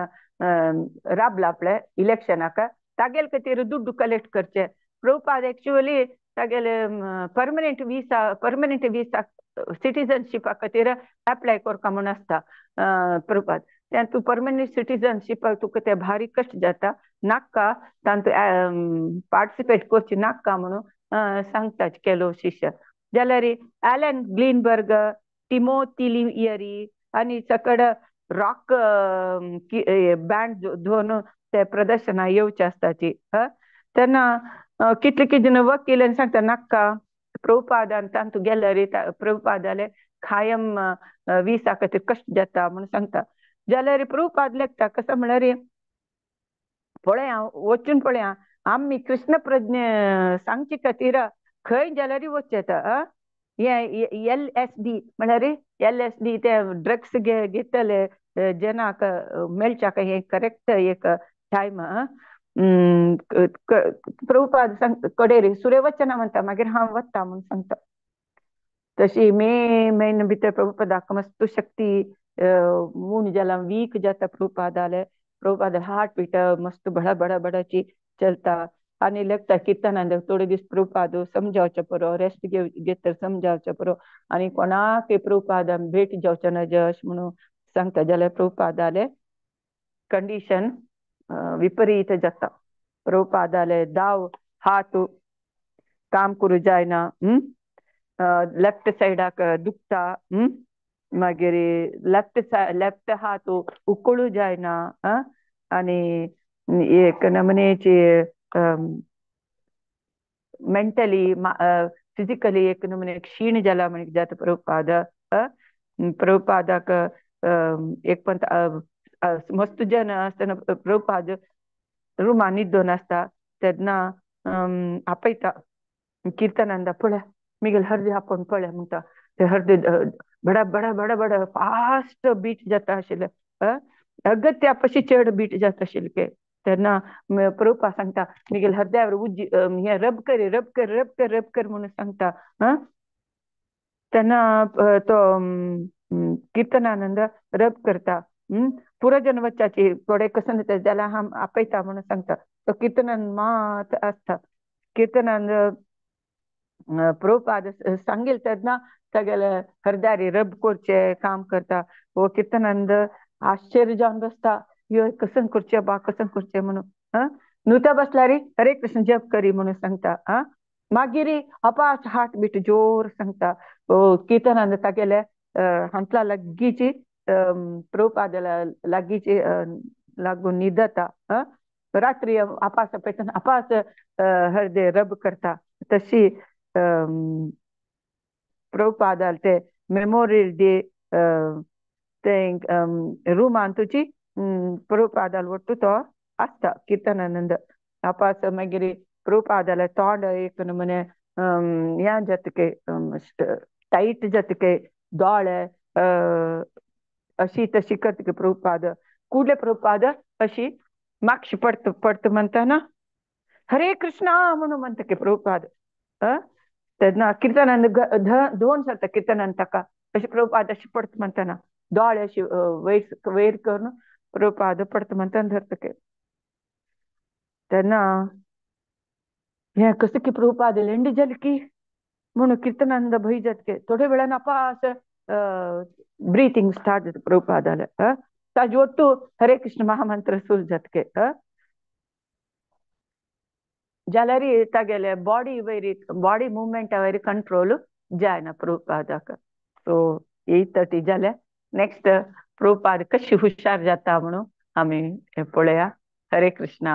राबला आपले इलेक्शनाक तागेले खातीर दुड्डू कलेक्ट करचे प्रभुपाद एक्चुअली तागेले परमनंट विसा सिटीजनशिपा खातीर एप्लाय करता म्हूण आसता प्रभुपाद तें तूं परमनंट सिटीजनशिपाक तुका ते भारी कश्ट जाता नाका तांत पार्टिसिपेट करची नाका म्हणून सांगताच केलो शिष्य जाल्यार एलन ग्लिनबर्ग टिमोथी लियरी आनी सकड रॉक बँड दोन ते प्रदर्शना येवचे आसताची तेन्ना कितले कितें वकील सांगता नाका प्रभुपादान तांतू गेल्यार प्रभुपादाले कायम विसा खातीर कश्ट जाता म्हणून सांगता जाल्यार प्रभुपाद लेखता कसं म्हळ्यार पळया वचून पळया आमी कृष्ण प्रज्ञ सांगचे खातीर खंय जाल्यार वचचें LSD म्हळ्यार LSD ते ड्रग्स घेतले जनाक मेळच्याक हे करेक्ट एक टायम. प्रभुपाद सांग कडेरी सूर्यवचना म्हणटा मागीर हांव वता म्हणून सांगता. तशी मे म्हयने भितर प्रभुपादाक मस्त शक्ती मून जाला वीक जाता प्रभुपादाले. प्रभुपाद हार्ट बीट मस्त बडा बडा बडाची चलता आनी लगता कीर्तनांत थोडे दीस प्रभुपाद समजावचे पुरो रेस्ट घेतर समजावचे पुरो आनी कोणाक प्रभुपाद भेट जावचे ना जश म्हणून सांगता जाल्यार प्रभुपादाले कंडिशन विपरीत जाता. प्रभुपादाले दाव हात काम करू जायना. लेफ्ट सायडाक दुखता. मागीर लेफ्ट हात उखळू जायना. आनी एक नमनेची मेंटली फिजिकली एक नमने क्षीण जाला म्हणून जाता प्रभुपाद. प्रभुपादाक एक पंत मस्त जन आसतना प्रभुपाद रुमान न्हिदोन आसता तेन्ना आपयता कीर्तनांद पळय मिगेल हरदे आपोवन पळय म्हणटा. ते हरदे बडा बडा बडा बडा फास्ट बीट जाता आशिल्ले. अगत्या पशी चड बीट जाता आशिल्ले. तेन्ना प्रभुपाद सांगता मिगेल हरद्यावर उज्जी हे रब कर रब कर रब कर रब कर म्हणून सांगता. तेन्ना तो कीर्तनानंद रब करता. पुरजन वच्चाची थोडे कसन जाल्यार हांव आपयता म्हणून सांगता. तो कीर्तनान मात आसता. कीर्तनांत प्रभुपाद सांगेल तेन्ना तागेले हरदारी रब करचे काम करता. वो कीर्तनांत आश्चर्य जावन बसता यो कसन करचे बा कसन करचे म्हणून. नुता बसल्यार हरे कृष्ण जप करी म्हणून सांगता. मागीर अपास हार्ट बीट जोर सांगता. कीर्तनांत तागेले हांतला लागींची प्रभुपादाला लागींची लागून न्हिदता. रात्री अपास आपयतना अपास हरदे रब करता. तशी प्रभुपादाल ते मेमोरियल डे ते रुमान तुजी प्रभुपादाल ಒಟ್ಟು तो आसता कीर्तनानंद. अपास मागीर प्रभुपादाले तोंड एक नमने या जातके टाईट जातके दोळे अशी तशी करतके प्रभुपाद. कुडले प्रभुपाद अशी मागशी पडत म्हणताना हरे कृष्णा म्हणून म्हणतके प्रभुपाद. तेन्ना कीर्तनांत दोन जाता कीर्तनांत ताका अशी प्रभुपाद अशी पडत म्हणताना दोळे अशी वयर करून प्रभुपाद पडत म्हणताना धरतके. तेन्ना हे कसं की प्रभुपाद लेंड जाले की म्हणून कीर्तनांत भंय जातके. थोडे वेळान अपास ब्रीथिंग स्टार्ट जाता प्रभुपादाले. ताजे ಒಟ್ಟು हरे कृष्ण महामंत्र सुरू जातके. जाल्यार तागेले बॉडी मुवमेंटा वयर कंट्रोल जायना प्रभुपादाक. सो 8:30 जाले. नेक्स्ट प्रभुपाद कशी हुशार जाता म्हणून आमी पळया. हरे कृष्णा.